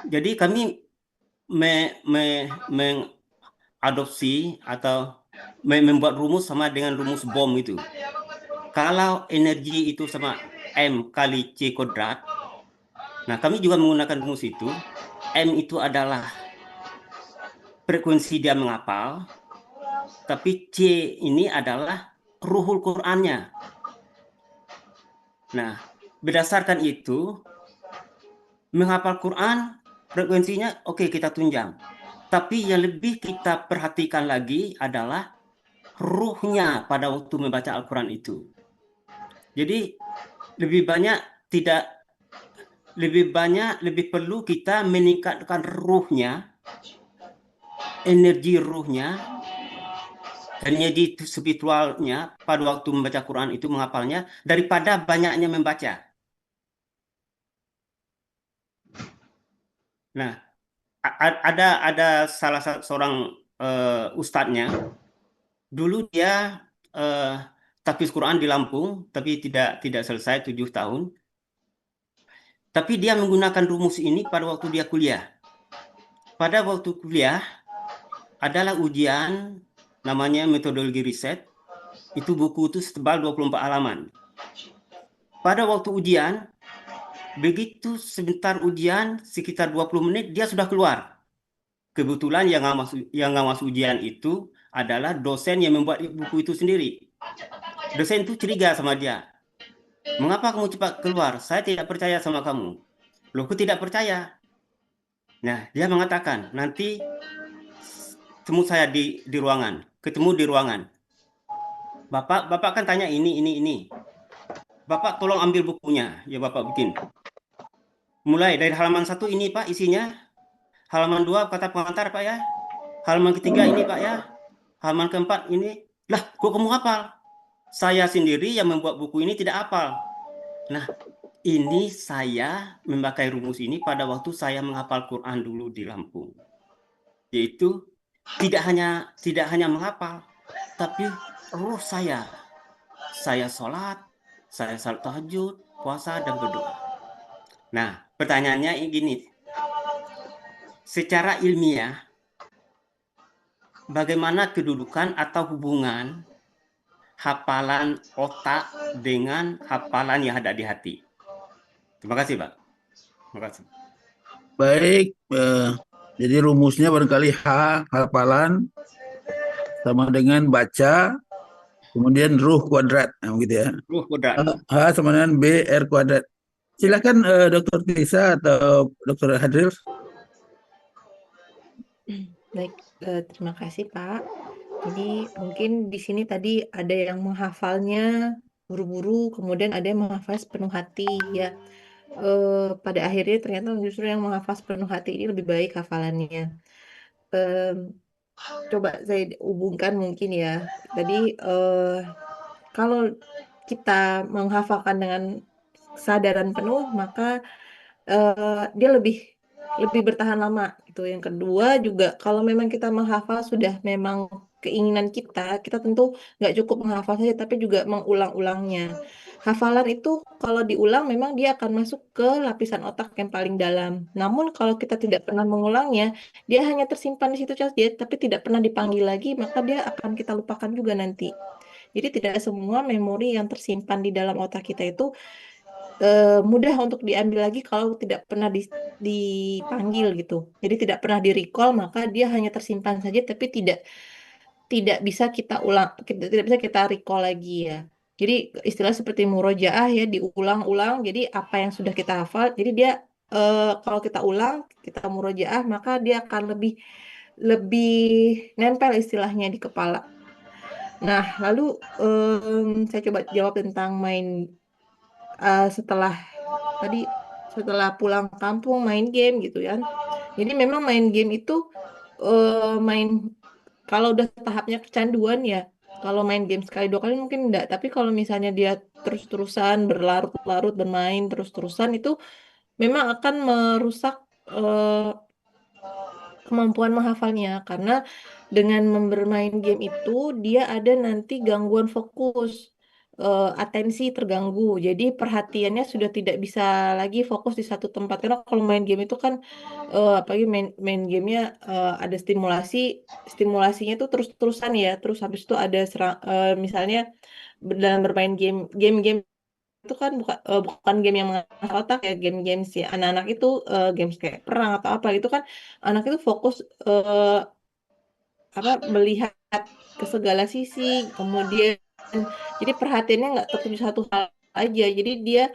Jadi kami mengadopsi atau membuat rumus sama dengan rumus bom itu. Kalau energi itu sama M kali C kuadrat, nah kami juga menggunakan rumus itu. M itu adalah frekuensi dia menghafal, tapi C ini adalah ruhul Qur'annya. Nah, berdasarkan itu, menghafal Quran, frekuensinya oke, kita tunjang. Tapi yang lebih kita perhatikan lagi adalah ruhnya pada waktu membaca Al-Quran itu. Jadi lebih perlu kita meningkatkan ruhnya, energi ruhnya, energi spiritualnya pada waktu membaca Quran itu, menghafalnya, daripada banyaknya membaca. Nah, ada salah seorang ustadznya, dulu dia tahfiz Quran di Lampung, tapi tidak selesai 7 tahun. Tapi dia menggunakan rumus ini pada waktu dia kuliah. Pada waktu kuliah adalah ujian, namanya metodologi riset. Itu buku itu setebal 24 halaman. Pada waktu ujian, begitu sebentar ujian, sekitar 20 menit, dia sudah keluar. Kebetulan yang nggak masuk ujian itu adalah dosen yang membuat buku itu sendiri. Dosen itu curiga sama dia. Mengapa kamu cepat keluar? Saya tidak percaya sama kamu. Loh, aku tidak percaya. Nah, dia mengatakan, nanti temu saya di ruangan. Ketemu di ruangan. Bapak kan tanya ini. Bapak tolong ambil bukunya. Ya, Bapak bikin. Mulai dari halaman 1 ini, Pak, isinya. Halaman 2 kata pengantar, Pak ya. Halaman ketiga ini, Pak ya. Halaman keempat ini. Lah, kok kamu hafal? Saya sendiri yang membuat buku ini tidak hafal. Nah, ini saya memakai rumus ini pada waktu saya menghafal Quran dulu di Lampung. Yaitu tidak hanya menghafal, tapi ruh saya sholat, saya salat tahajud, puasa, dan berdoa. Nah, pertanyaannya gini. Secara ilmiah, bagaimana kedudukan atau hubungan hafalan otak dengan hafalan yang ada di hati? Terima kasih, Pak. Terima kasih. Baik, jadi rumusnya barangkali H hafalan sama dengan baca, kemudian ruh kuadrat, gitu ya. Ruh kuadrat. H sama dengan B R kuadrat. Silakan Dr. Tisa atau Dr. Hadril. Baik, terima kasih Pak. Jadi mungkin di sini tadi ada yang menghafalnya buru-buru, kemudian ada yang menghafal sepenuh hati ya. Pada akhirnya ternyata justru yang menghafal sepenuh hati ini lebih baik hafalannya. Coba saya hubungkan mungkin ya. Tadi kalau kita menghafalkan dengan kesadaran penuh, maka dia lebih bertahan lama gitu. Yang kedua juga kalau memang kita menghafal sudah memang keinginan kita tentu nggak cukup menghafal saja, tapi juga mengulang-ulangnya. Hafalan itu kalau diulang memang dia akan masuk ke lapisan otak yang paling dalam. Namun kalau kita tidak pernah mengulangnya, dia hanya tersimpan di situ saja, tapi tidak pernah dipanggil lagi, maka dia akan kita lupakan juga nanti. Jadi tidak semua memori yang tersimpan di dalam otak kita itu mudah untuk diambil lagi kalau tidak pernah dipanggil gitu. Jadi tidak pernah di-recall, maka dia hanya tersimpan saja tapi tidak bisa kita ulang, tidak bisa kita recall lagi ya. Jadi istilah seperti murojaah ya, diulang-ulang. Jadi apa yang sudah kita hafal, jadi dia kalau kita ulang, kita murojaah, maka dia akan lebih lebih nempel istilahnya di kepala. Nah, lalu saya coba jawab tentang setelah tadi setelah pulang kampung main game gitu kan. Jadi memang main game itu main kalau udah tahapnya kecanduan ya. Kalau main game sekali dua kali mungkin enggak, tapi kalau misalnya dia terus-terusan berlarut-larut bermain terus-terusan itu memang akan merusak kemampuan menghafalnya karena dengan bermain game itu dia ada nanti gangguan fokus, atensi terganggu. Jadi perhatiannya sudah tidak bisa lagi fokus di satu tempat karena kalau main game itu kan apalagi main gamenya ada stimulasinya itu terus-terusan ya. Terus habis itu ada misalnya dalam bermain game-game itu kan bukan game yang mengasah otak ya, game-game si anak-anak itu games kayak perang atau apa itu kan anak itu fokus melihat ke segala sisi, kemudian jadi perhatiannya nggak tertuju satu hal aja, jadi dia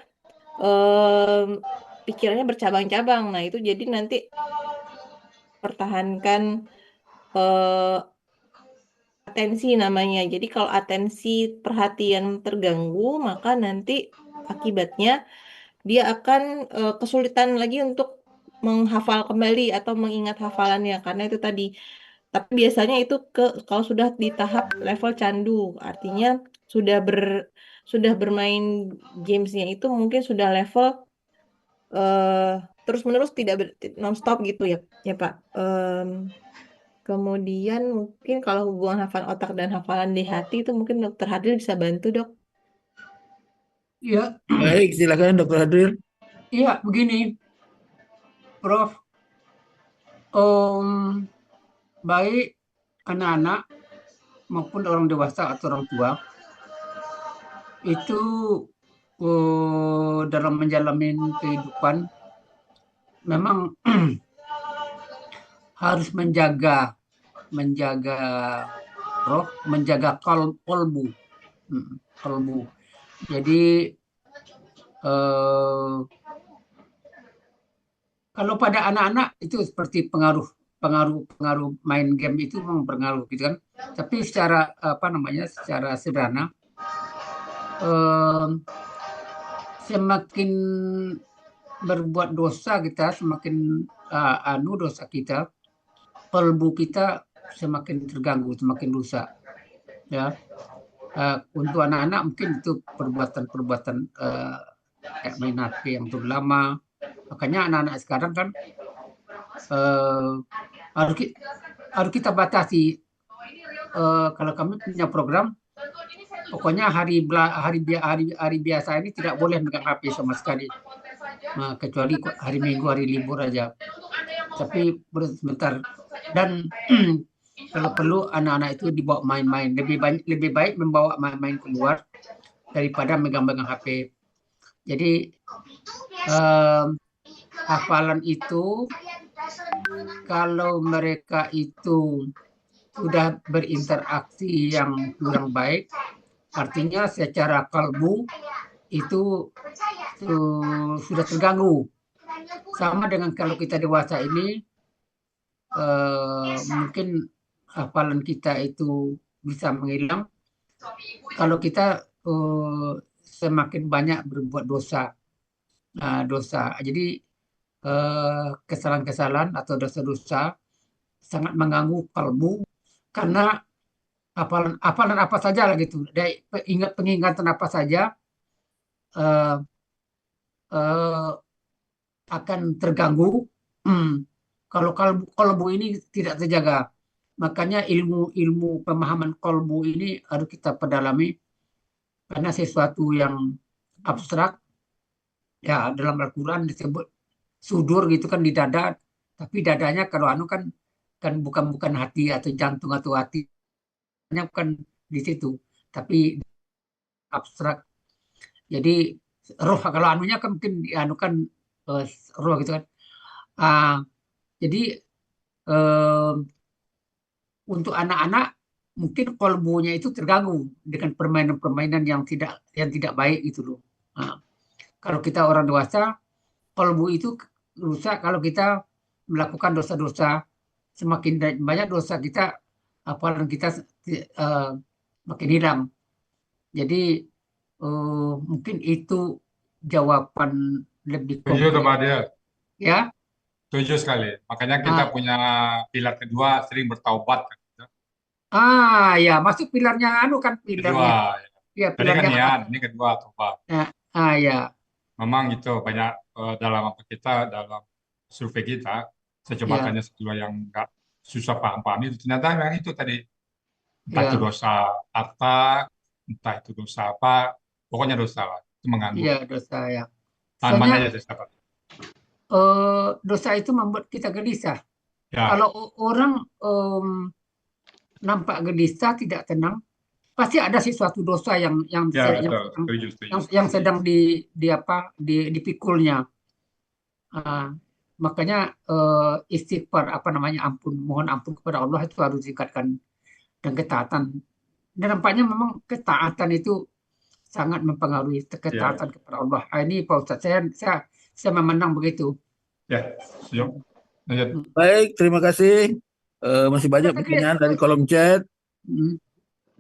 pikirannya bercabang-cabang. Nah itu jadi nanti pertahankan atensi namanya. Jadi kalau atensi perhatian terganggu, maka nanti akibatnya dia akan kesulitan lagi untuk menghafal kembali atau mengingat hafalannya karena itu tadi. Tapi biasanya itu kalau sudah di tahap level candu, artinya sudah bermain gamesnya itu mungkin sudah level terus-menerus tidak non-stop gitu ya Pak. Kemudian mungkin kalau hubungan hafal otak dan hafalan di hati itu mungkin Dokter Hadil bisa bantu Dok. Ya, Baik, silakan Dr. Hadril. iya begini, Prof. Baik anak-anak maupun orang dewasa atau orang tua itu dalam menjalani kehidupan memang harus menjaga roh, menjaga kolbu. Jadi kalau pada anak-anak itu seperti pengaruh main game itu memang berpengaruh gitu kan. Tapi secara secara sederhana semakin berbuat dosa kita, semakin dosa kita, kolbu kita semakin terganggu, semakin rusak. Ya, untuk anak-anak mungkin itu perbuatan kayak main HP yang terlalu lama. Makanya anak-anak sekarang kan harus kita batasi. Kalau kami punya program, pokoknya hari biasa ini tidak boleh megang HP sama sekali. Nah, kecuali hari Minggu, hari libur aja. Tapi sebentar. Dan kalau perlu anak-anak itu dibawa main-main. Lebih baik membawa main-main keluar daripada megang-megang HP. Jadi hafalan itu kalau mereka itu sudah berinteraksi yang kurang baik, artinya secara kalbu itu sudah terganggu. Sama dengan kalau kita dewasa ini, mungkin hafalan kita itu bisa menghilang kalau kita semakin banyak berbuat dosa. Dosa. Jadi kesalahan-kesalahan atau dosa-dosa sangat mengganggu kalbu karena hafalan apa saja lah gitu. Dari pengingatan apa saja eh, eh, akan terganggu. Kalau kalbu ini tidak terjaga. Makanya ilmu pemahaman kalbu ini harus kita pedalami karena sesuatu yang abstrak. Ya, dalam Al-Quran disebut sudur gitu kan di dada, tapi dadanya kalau anu kan bukan hati atau jantung atau hatinya bukan di situ, tapi abstrak. Jadi roh kalau anunya kan mungkin anu kan roh gitu kan. Jadi untuk anak-anak mungkin kolbunya itu terganggu dengan permainan-permainan yang tidak baik gitu loh. Kalau kita orang dewasa, kolbu itu rusak kalau kita melakukan dosa-dosa. Semakin banyak dosa kita, hafalan kita makin hilang. Jadi mungkin itu jawaban lebih Setuju tuh konkret. Pak Adil. Ya, Setuju sekali. Makanya kita punya pilar kedua, sering bertaubat kan. ya masuk pilarnya anu kan pilarnya. Kedua. Ya, Tadi kan pilarnya niat, ini kedua taubat. ya. Memang gitu banyak dalam survei kita, saya coba Ya, tanya sejumlah yang nggak susah paham-paham itu, ternyata memang itu tadi, entah itu ya, dosa harta, entah itu dosa apa, pokoknya dosa lah, itu mengganggu. ya dosa ya. Tahan Soalnya aja saya dapat. dosa itu membuat kita gelisah. Ya, Kalau orang nampak gelisah, tidak tenang, pasti ada sesuatu dosa yang ya betul, setuju. sedang dipikulnya. Makanya istighfar mohon ampun kepada Allah itu harus ditingkatkan dan ketaatan. Dan nampaknya memang ketaatan itu sangat mempengaruhi ketaatan kepada Allah. Ini Pak Ustadz, saya memandang begitu. Ya, setuju. Lanjut. Baik, terima kasih. Masih banyak pertanyaan dari kolom chat.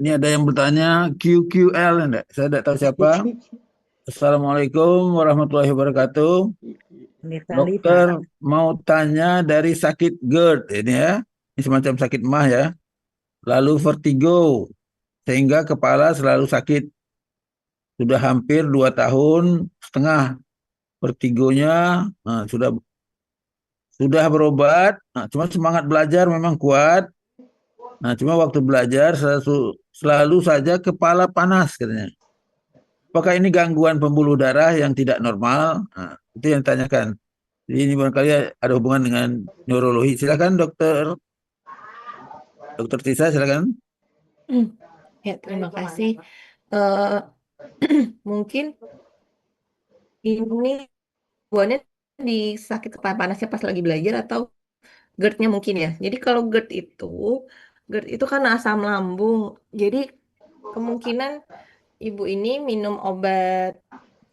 Ini ada yang bertanya QQL, enggak? Saya tidak tahu siapa. Assalamualaikum warahmatullahi wabarakatuh. Dokter mau tanya dari sakit GERD ini ya. Ini semacam sakit mah ya. Lalu vertigo sehingga kepala selalu sakit. Sudah hampir 2 tahun setengah vertigonya. Sudah berobat. Cuma semangat belajar memang kuat. Cuma waktu belajar selalu saja kepala panas katanya. Apakah ini gangguan pembuluh darah yang tidak normal? Itu yang ditanyakan. Jadi ini barangkali ada hubungan dengan neurologi. Silakan Dokter Tisa, silakan. Ya, terima kasih. Mungkin ini buahnya di sakit kepala panasnya pas lagi belajar atau GERD-nya mungkin ya. Jadi kalau GERD itu kan asam lambung. Jadi kemungkinan ibu ini minum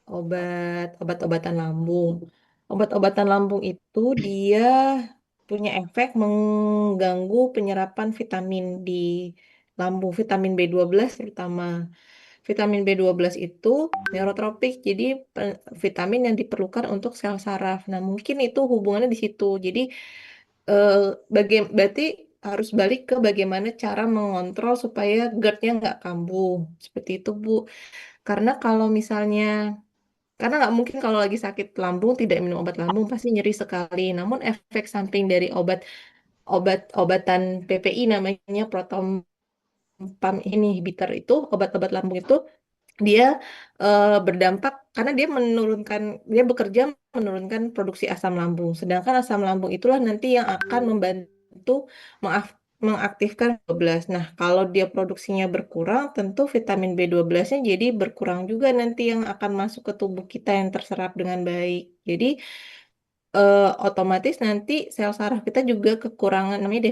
obat-obatan lambung. Obat-obatan lambung itu dia punya efek mengganggu penyerapan vitamin di lambung, vitamin B12 terutama. Vitamin B12 itu neurotropik, jadi vitamin yang diperlukan untuk sel saraf. Nah, mungkin itu hubungannya di situ. Jadi berarti harus balik ke bagaimana cara mengontrol supaya GERD-nya nggak kambuh. Seperti itu, Bu. Karena nggak mungkin kalau lagi sakit lambung tidak minum obat lambung pasti nyeri sekali. Namun efek samping dari obatan PPI namanya proton pump inhibitor itu, obat-obat lambung itu dia berdampak karena dia bekerja menurunkan produksi asam lambung. Sedangkan asam lambung itulah nanti yang akan membantu mengaktifkan B12. Nah, kalau dia produksinya berkurang, tentu vitamin B12-nya jadi berkurang juga nanti yang akan masuk ke tubuh kita yang terserap dengan baik. Jadi otomatis nanti sel saraf kita juga kekurangan namanya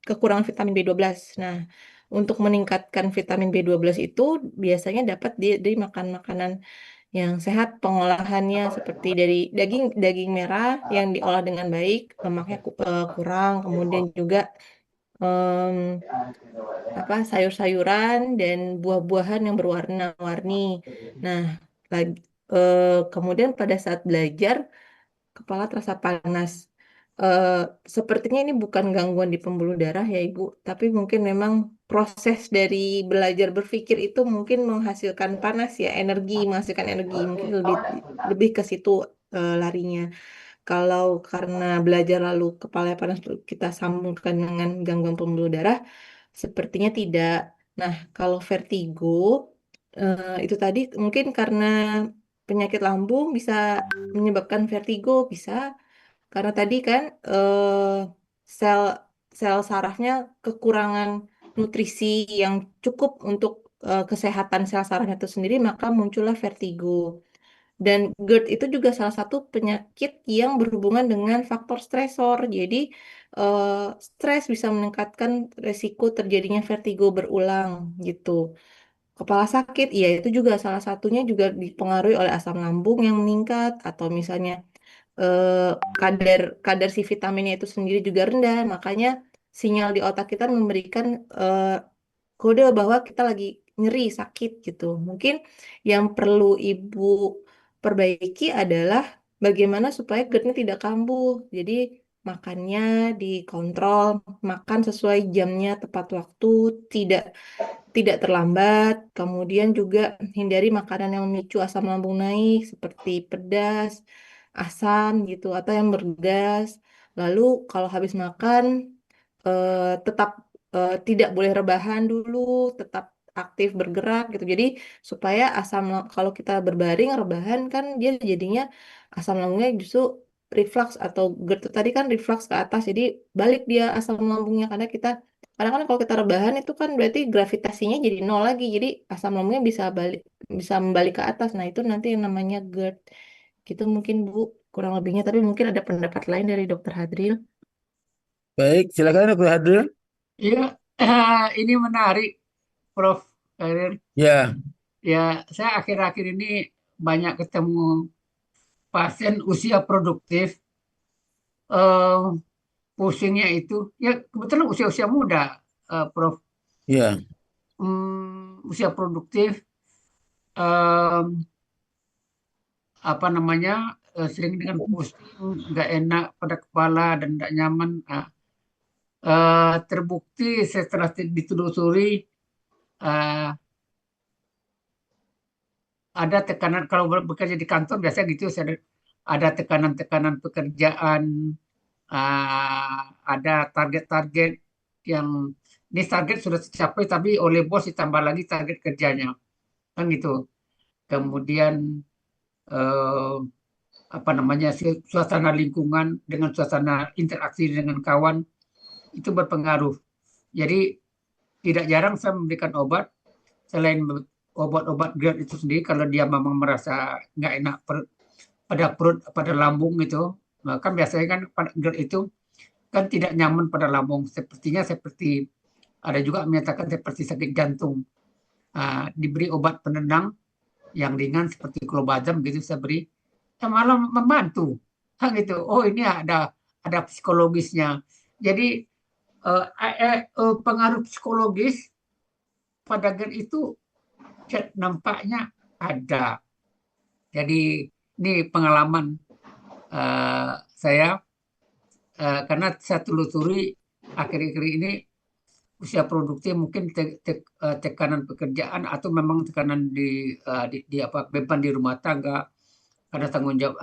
kekurangan vitamin B12. Nah, untuk meningkatkan vitamin B12 itu biasanya dapat dari makan makanan yang sehat, pengolahannya seperti dari daging merah yang diolah dengan baik, lemaknya kurang, kemudian juga em, sayur-sayuran dan buah-buahan yang berwarna-warni. Nah, kemudian pada saat belajar kepala terasa panas. Eh, Sepertinya ini bukan gangguan di pembuluh darah ya Ibu, tapi mungkin memang proses dari belajar berpikir itu mungkin menghasilkan panas ya, menghasilkan energi, mungkin lebih lebih ke situ larinya. Kalau karena belajar lalu kepala panas kita sambungkan dengan gangguan pembuluh darah, sepertinya tidak. Nah, kalau vertigo itu tadi mungkin karena penyakit lambung bisa menyebabkan vertigo, bisa karena tadi kan sel sel sarafnya kekurangan nutrisi yang cukup untuk kesehatan sel sarafnya itu sendiri, maka muncullah vertigo. Dan GERD itu juga salah satu penyakit yang berhubungan dengan faktor stresor. Jadi stres bisa meningkatkan resiko terjadinya vertigo berulang gitu. Kepala sakit, iya itu juga salah satunya juga dipengaruhi oleh asam lambung yang meningkat atau misalnya eh, kadar kadar si vitaminnya itu sendiri juga rendah, makanya sinyal di otak kita memberikan eh, kode bahwa kita lagi nyeri, sakit gitu. Mungkin yang perlu Ibu perbaiki adalah bagaimana supaya GERD-nya tidak kambuh. Jadi makannya dikontrol, makan sesuai jamnya tepat waktu, tidak tidak terlambat. Kemudian juga hindari makanan yang memicu asam lambung naik seperti pedas, asam gitu atau yang bergas. Lalu kalau habis makan tetap tidak boleh rebahan dulu, tetap aktif bergerak gitu. Jadi supaya kalau kita berbaring rebahan kan dia jadinya asam lambungnya justru reflux atau GERD itu tadi kan reflux ke atas. Jadi balik dia asam lambungnya karena kan kalau kita rebahan itu kan berarti gravitasinya jadi nol lagi. Jadi asam lambungnya bisa membalik ke atas. Nah, itu nanti yang namanya GERD. Gitu mungkin Bu, kurang lebihnya tapi mungkin ada pendapat lain dari Dokter Hadril. Baik, silakan Dr. Hadril. Iya, ini menarik, Prof. Khairil. Ya, Ya, saya akhir-akhir ini banyak ketemu pasien usia produktif, eh, pusingnya itu, ya kebetulan usia-usia muda, Prof. ya, Usia produktif, eh, apa namanya, sering dengan pusing, nggak enak pada kepala dan nggak nyaman. Nah, terbukti setelah ditelusuri, eh, ada tekanan kalau bekerja di kantor biasanya gitu, ada tekanan-tekanan pekerjaan, ada target-target yang ini target sudah tercapai tapi oleh bos ditambah lagi target kerjanya, kan gitu. Kemudian eh, apa namanya, suasana lingkungan dengan suasana interaksi dengan kawan itu berpengaruh. Jadi tidak jarang saya memberikan obat selain obat-obat GERD itu sendiri kalau dia memang merasa nggak enak pada perut, pada lambung itu. Nah, kan biasanya kan pada GERD itu kan tidak nyaman pada lambung, sepertinya seperti ada juga menyatakan seperti sakit jantung. Diberi obat penenang yang ringan seperti klobazam gitu saya beri, malah membantu. Gitu. Oh, ini ada psikologisnya. Jadi pengaruh psikologis pada GERD itu nampaknya ada. Jadi ini pengalaman saya, karena saya telusuri akhir-akhir ini usia produktif mungkin tekanan pekerjaan atau memang tekanan di apa, beban di rumah tangga, ada tanggung jawab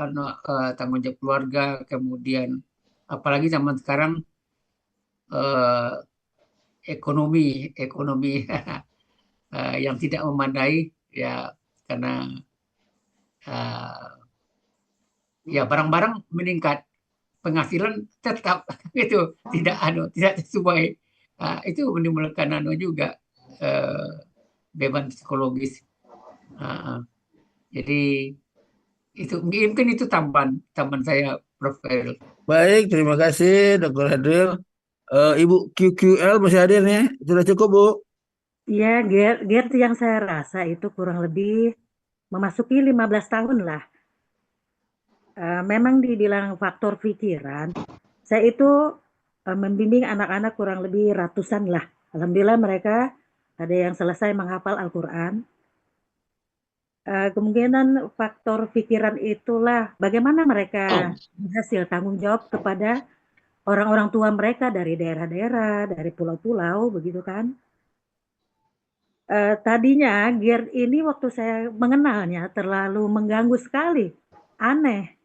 keluarga, kemudian apalagi zaman sekarang eh, ekonomi yang tidak memadai ya, karena eh, ya barang-barang meningkat, penghasilan tetap itu tidak sesuai. Itu menimbulkan juga beban psikologis. Jadi itu mungkin itu tambahan saya, Prof. Khairil. Baik, terima kasih Dr. Hadril. Ibu QQL masih hadir nih? Sudah cukup, Bu? Ya, Gert yang saya rasa itu kurang lebih memasuki 15 tahun lah. Memang dibilang faktor pikiran, saya itu membimbing anak-anak kurang lebih ratusan lah. Alhamdulillah mereka ada yang selesai menghafal Al-Quran. Kemungkinan faktor pikiran itulah bagaimana mereka berhasil tanggung jawab kepada orang-orang tua mereka dari daerah-daerah, dari pulau-pulau, begitu kan. Tadinya Gerd ini waktu saya mengenalnya terlalu mengganggu sekali, aneh.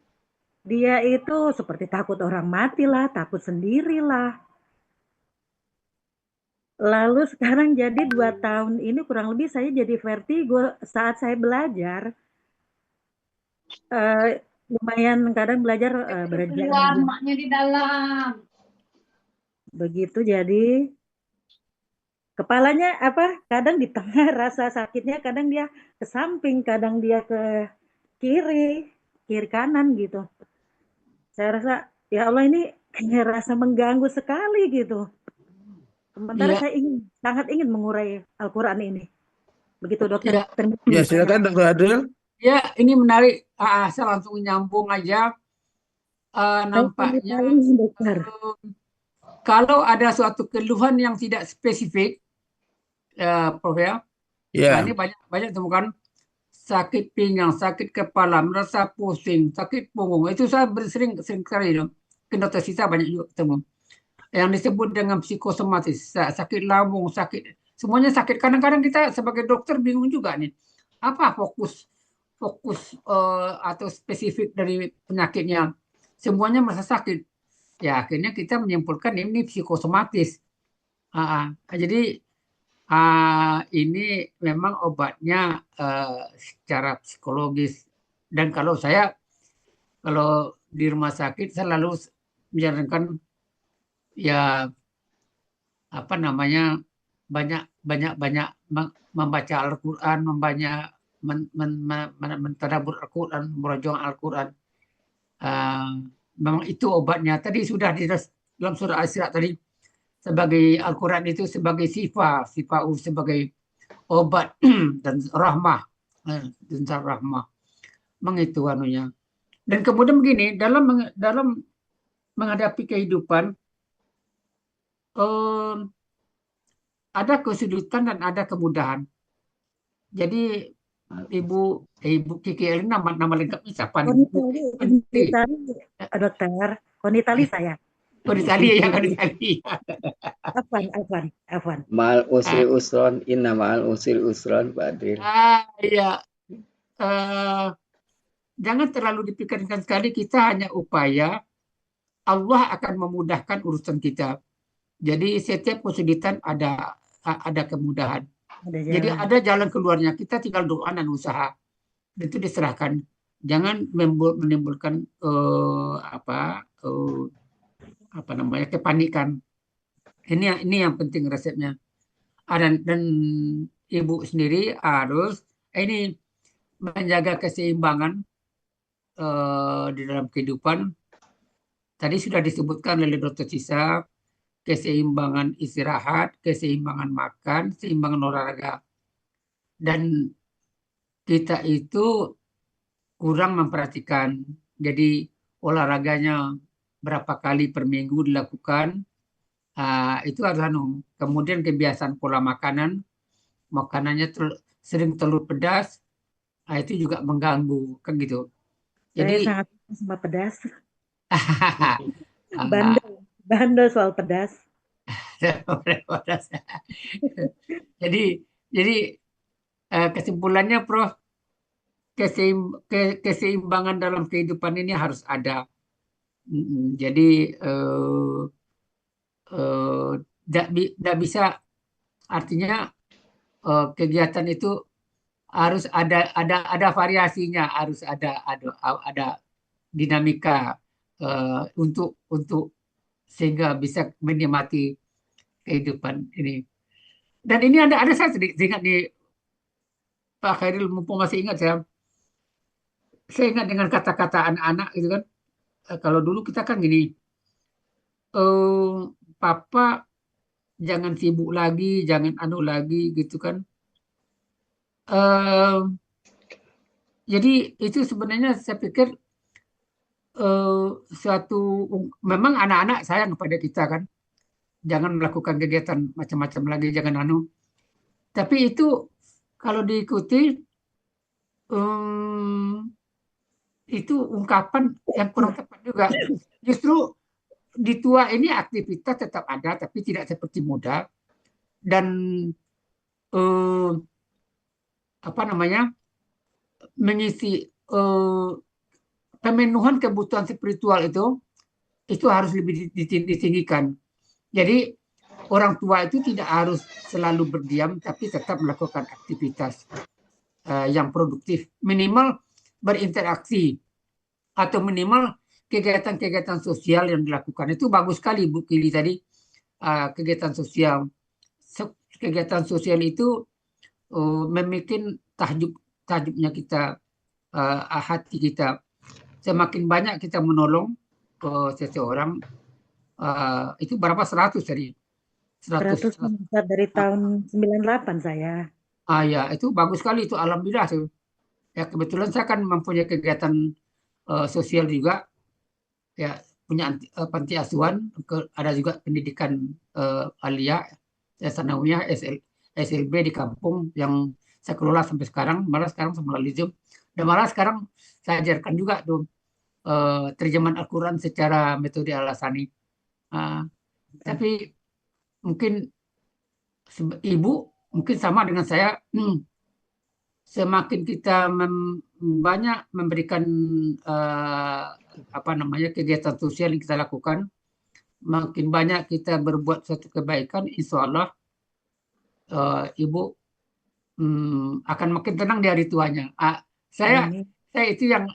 Dia itu seperti takut orang mati lah, takut sendirilah. Lalu sekarang jadi 2 tahun ini kurang lebih saya jadi vertigo saat saya belajar. Lumayan kadang belajar berjalan Keluar maknya di dalam. begitu, jadi kepalanya kadang di tengah rasa sakitnya, kadang dia ke samping, kadang dia ke kiri kanan gitu. Saya rasa ya Allah ini kayak rasa mengganggu sekali gitu. Sementara Ya, saya sangat ingin mengurai Al-Quran ini. Begitu dokter. ya, Terima Ya, kasih. silakan Dr. Hadril. ya, ini menarik. Saya langsung nyambung aja. Saya Nampaknya paling dokter. kalau ada suatu keluhan yang tidak spesifik, Prof ya, Ya, ini banyak temukan sakit pinggang, sakit kepala, merasa pusing, sakit punggung. Itu saya sering sekali dong. Ke dokter sisa banyak juga ketemu. Yang disebut dengan psikosomatis, sakit lambung, sakit, semuanya sakit. Kadang-kadang kita sebagai dokter bingung juga nih, apa fokus atau spesifik dari penyakitnya. Semuanya merasa sakit. Ya akhirnya kita menyimpulkan ini psikosomatis. Jadi ini memang obatnya secara psikologis. Dan kalau di rumah sakit saya lalu menyarankan ya apa namanya banyak membaca Al-Quran, mentadabbur Al-Quran, merajang Al-Quran. Memang itu obatnya. Tadi sudah di dalam surah Al-Isra tadi, sebagai Al-Quran itu sebagai sifa'u sebagai obat dan rahmah, dan rahmah. Mengitu anunya. Dan kemudian begini, dalam menghadapi kehidupan ada kesulitan dan ada kemudahan. Jadi Ibu Kiki Elin nama lengkapnya siapa nih? Konitali, dokter. Konitali saya. Konitali ya, Konitali. Afwan. Ma'al usri usron, inna ma'al usri usron, Pak Adril. Iya. Jangan terlalu dipikirkan sekali, kita hanya upaya Allah akan memudahkan urusan kita. Jadi setiap kesulitan ada kemudahan. Jadi ada jalan keluarnya. Kita tinggal doa dan usaha. Itu diserahkan. Jangan menimbulkan kepanikan. Ini yang penting resepnya. Dan ibu sendiri harus ini menjaga keseimbangan di dalam kehidupan. Tadi sudah disebutkan oleh Dr. Cisa, keseimbangan istirahat, keseimbangan makan, keseimbangan olahraga. Dan kita itu kurang memperhatikan. Jadi olahraganya berapa kali per minggu dilakukan, itu harus kemudian kebiasaan pola makanannya sering telur pedas, itu juga mengganggu kan gitu. Jadi saya sangat sama pedas. Bandel soal pedas. Jadi kesimpulannya, Prof, keseimbangan dalam kehidupan ini harus ada. Jadi tidak bisa, artinya kegiatan itu harus ada variasinya, harus ada dinamika untuk sehingga bisa menikmati kehidupan ini. Dan ini ada saya ingat di Pak Khairil, mumpung masih ingat saya ingat dengan kata-kata anak-anak gitu kan, kalau dulu kita kan gini, Papa jangan sibuk lagi, jangan anu lagi gitu kan. Eh, jadi itu sebenarnya saya pikir suatu memang anak-anak sayang kepada kita kan, jangan melakukan kegiatan macam-macam lagi, jangan anu. Tapi itu kalau diikuti itu ungkapan yang kurang tepat juga. Justru di tua ini aktivitas tetap ada, tapi tidak seperti muda. Dan apa namanya, mengisi pemenuhan kebutuhan spiritual itu harus lebih ditinggikan. Jadi orang tua itu tidak harus selalu berdiam, tapi tetap melakukan aktivitas yang produktif, minimal berinteraksi atau minimal kegiatan-kegiatan sosial yang dilakukan. Itu bagus sekali Bu Kili tadi, kegiatan sosial. Kegiatan sosial itu membuat tahajudnya kita, hati kita. Semakin banyak kita menolong seseorang, itu berapa 100 tadi? 100 dari tahun 98 saya. Ya, itu bagus sekali itu, alhamdulillah tuh. Ya, kebetulan saya kan mempunyai kegiatan sosial juga, ya, punya panti asuhan, ada juga pendidikan alia, sanawiyah, SLB di kampung yang saya kelola sampai sekarang, malah sekarang melalui Zoom. Dan malah sekarang saya ajarkan juga tuh terjemahan Al-Quran secara metode Al-Asani. Tapi mungkin Ibu mungkin sama dengan saya, semakin kita banyak memberikan apa namanya, kegiatan sosial yang kita lakukan, makin banyak kita berbuat suatu kebaikan, insya Allah Ibu akan makin tenang di hari tuanya. Saya itu yang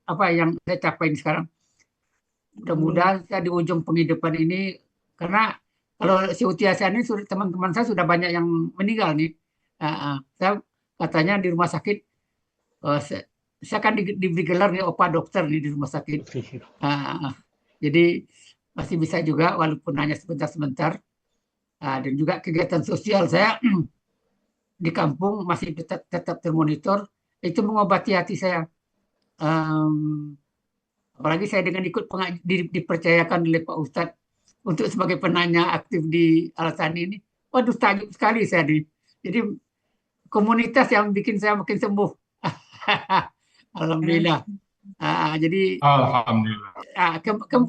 apa yang saya capai sekarang. Mudah-mudahan saya di ujung penghidupan ini, karena kalau si usia saya ini teman-teman saya sudah banyak yang meninggal nih. Saya katanya di rumah sakit, saya kan diberi gelar nih opa dokter nih di rumah sakit. Jadi masih bisa juga walaupun hanya sebentar-sebentar. Dan juga kegiatan sosial saya di kampung masih tetap termonitor, itu mengobati hati saya. Apalagi saya dengan ikut dipercayakan oleh Pak Ustadz untuk sebagai penanya aktif di Al-Asani ini. Waduh, takjub sekali saya nih. Jadi komunitas yang bikin saya makin sembuh. Alhamdulillah. Jadi Alhamdulillah.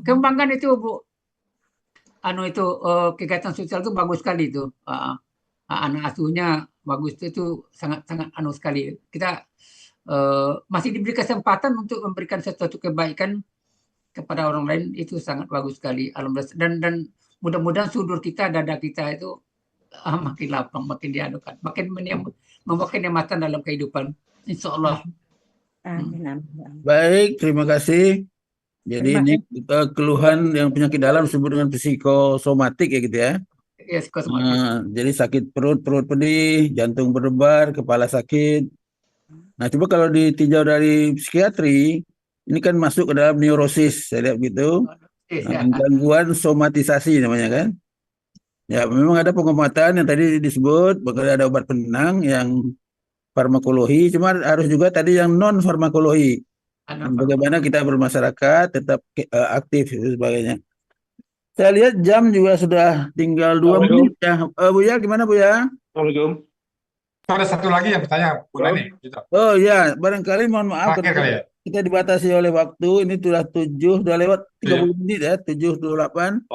Kembangkan itu Bu. Kegiatan sosial itu bagus sekali itu. Anak asuhnya bagus, itu sangat-sangat sekali. Kita masih diberi kesempatan untuk memberikan sesuatu kebaikan kepada orang lain, itu sangat bagus sekali. Alhamdulillah. Dan mudah-mudahan sudut kita, dada kita itu makin lapang, makin diadukan, makin membawa kenikmatan dalam kehidupan. Insya Allah. Baik, terima kasih. Jadi ini keluhan yang penyakit dalam disebut dengan psikosomatik ya gitu ya. Ya, psikosomatik. Jadi sakit perut pedih, jantung berdebar, kepala sakit. Nah, coba kalau ditinjau dari psikiatri, ini kan masuk ke dalam neurosis, saya lihat gitu. Gangguan somatisasi namanya kan. Ya, memang ada pengobatan yang tadi disebut, bahkan ada obat penenang yang farmakologi, cuma harus juga tadi yang non farmakologi. Bagaimana kita bermasyarakat tetap aktif dan sebagainya. Saya lihat jam juga sudah tinggal 2 menit ya. Buya, gimana Buya? Assalamualaikum. Ada satu lagi yang bertanya, Bu Nani. Gitu. Oh ya, barangkali mohon maaf ya. Kita dibatasi oleh waktu. Ini sudah lewat 30 menit ya, 7:28.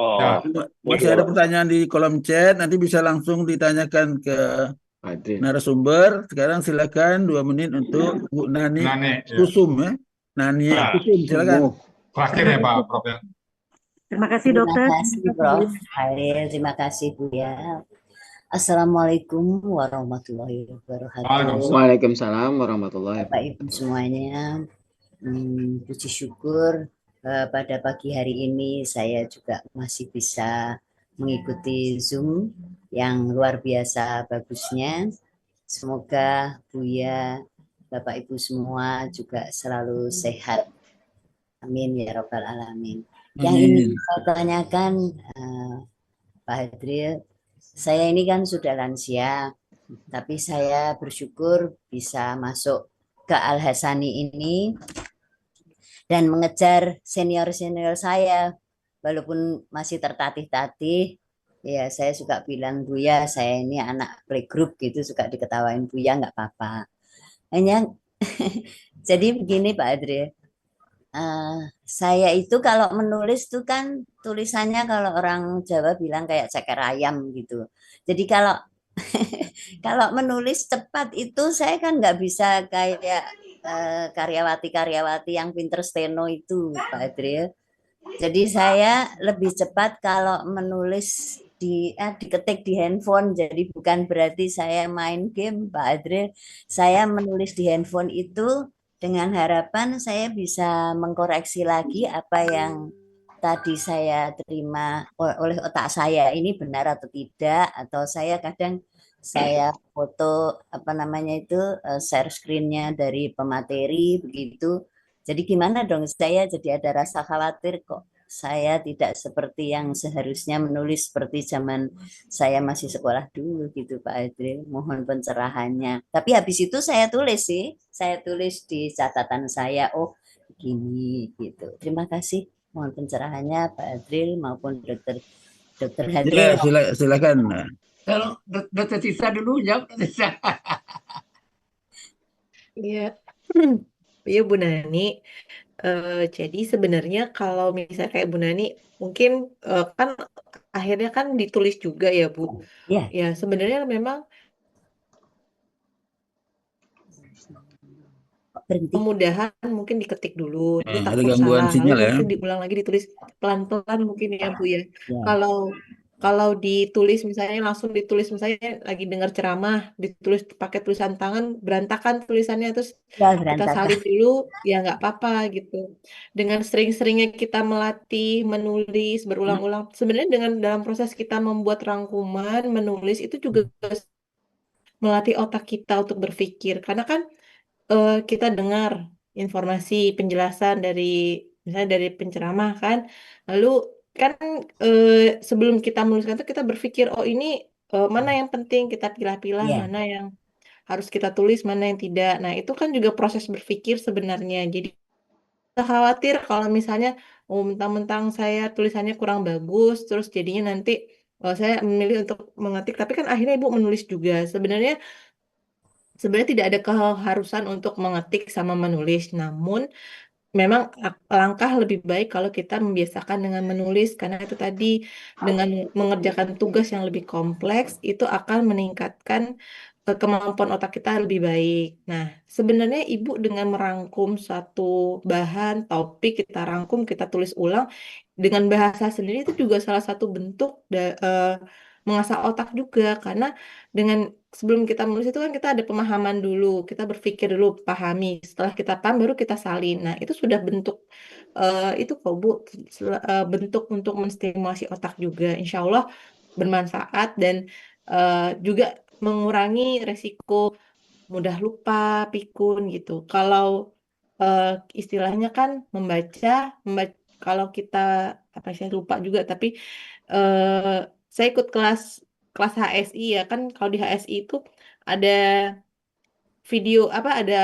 Masih ada pertanyaan di kolom chat, nanti bisa langsung ditanyakan ke narasumber. Sekarang silakan 2 menit untuk Bu Nani Kusum ya. Nani Kusum, silakan. Terakhir ya Pak Prof. Terima kasih dokter. Terima kasih Prof. Halil, terima kasih Bu ya. Assalamualaikum warahmatullahi wabarakatuh. Waalaikumsalam warahmatullahi wabarakatuh. Bapak Ibu semuanya, puji syukur pada pagi hari ini saya juga masih bisa mengikuti Zoom yang luar biasa bagusnya. Semoga Buya, Bapak Ibu semua juga selalu sehat Amin ya Rabbal Alamin. Yang ingin Amin. saya tanyakan, Pak Hadril, saya ini kan sudah lansia, tapi saya bersyukur bisa masuk ke Al Hasani ini dan mengejar senior-senior saya, walaupun masih tertatih-tatih. Ya, saya suka bilang Buya, saya ini anak playgroup gitu, suka diketawain Buya, nggak apa-apa. Hanya jadi begini Pak Adri, saya itu kalau menulis tuh kan tulisannya kalau orang Jawa bilang kayak ceker ayam gitu. Jadi kalau kalau menulis cepat itu saya kan nggak bisa kayak karyawati-karyawati yang pinter steno itu Pak Adri. Jadi saya lebih cepat kalau menulis diketik di handphone. Jadi bukan berarti saya main game, Pak Adril. Saya menulis di handphone itu dengan harapan saya bisa mengkoreksi lagi apa yang tadi saya terima oleh otak saya ini benar atau tidak. Atau saya kadang saya foto apa namanya itu share screen-nya dari pemateri begitu. Jadi gimana dong saya jadi ada rasa khawatir kok saya tidak seperti yang seharusnya menulis seperti zaman saya masih sekolah dulu gitu Pak Adril. Mohon pencerahannya. Tapi habis itu saya tulis sih. Saya tulis di catatan saya, oh begini gitu. Terima kasih. Mohon pencerahannya Pak Adril maupun Dokter Ya, Hadril. silakan. Kalau Dokter Tisa dulu jawab, Dokter Tisa. Iya, iya Bu Nani. Jadi sebenarnya kalau misalnya kayak Bu Nani, mungkin kan akhirnya kan ditulis juga ya Bu. Ya. Ya sebenarnya memang kemudahan mungkin diketik dulu, itu Ada takut gangguan salah, lalu sinyal ya. mungkin diulang lagi ditulis pelan-pelan mungkin ya Bu ya. Ya. Kalau ditulis misalnya langsung ditulis misalnya lagi dengar ceramah, ditulis pakai tulisan tangan, berantakan tulisannya terus Ya, kita berantakan. salin dulu, ya nggak apa-apa gitu. Dengan sering-seringnya kita melatih, menulis berulang-ulang, sebenarnya dengan dalam proses kita membuat rangkuman, menulis itu juga melatih otak kita untuk berpikir. Karena kan kita dengar informasi penjelasan dari misalnya dari penceramah kan, lalu kan sebelum kita menuliskan itu kita berpikir oh ini mana yang penting kita pilah-pilah, Ya. mana yang harus kita tulis, mana yang tidak. Nah itu kan juga proses berpikir sebenarnya. Jadi kita khawatir kalau misalnya oh mentang-mentang saya tulisannya kurang bagus, terus jadinya nanti saya memilih untuk mengetik, tapi kan akhirnya ibu menulis juga. Sebenarnya tidak ada keharusan untuk mengetik sama menulis, namun memang langkah lebih baik kalau kita membiasakan dengan menulis karena itu tadi dengan mengerjakan tugas yang lebih kompleks itu akan meningkatkan kemampuan otak kita lebih baik. Nah, sebenarnya Ibu dengan merangkum satu bahan, topik, kita rangkum, kita tulis ulang dengan bahasa sendiri itu juga salah satu bentuk mengasah otak juga karena dengan sebelum kita menulis itu kan kita ada pemahaman dulu, kita berpikir dulu, pahami. Setelah kita paham baru kita salin. Nah, itu sudah bentuk itu kok Bu bentuk untuk menstimulasi otak juga. Insya Allah bermanfaat dan juga mengurangi resiko mudah lupa, pikun gitu. Kalau istilahnya kan kalau kita apa saya lupa juga tapi saya ikut kelas HSI ya kan kalau di HSI itu ada video apa ada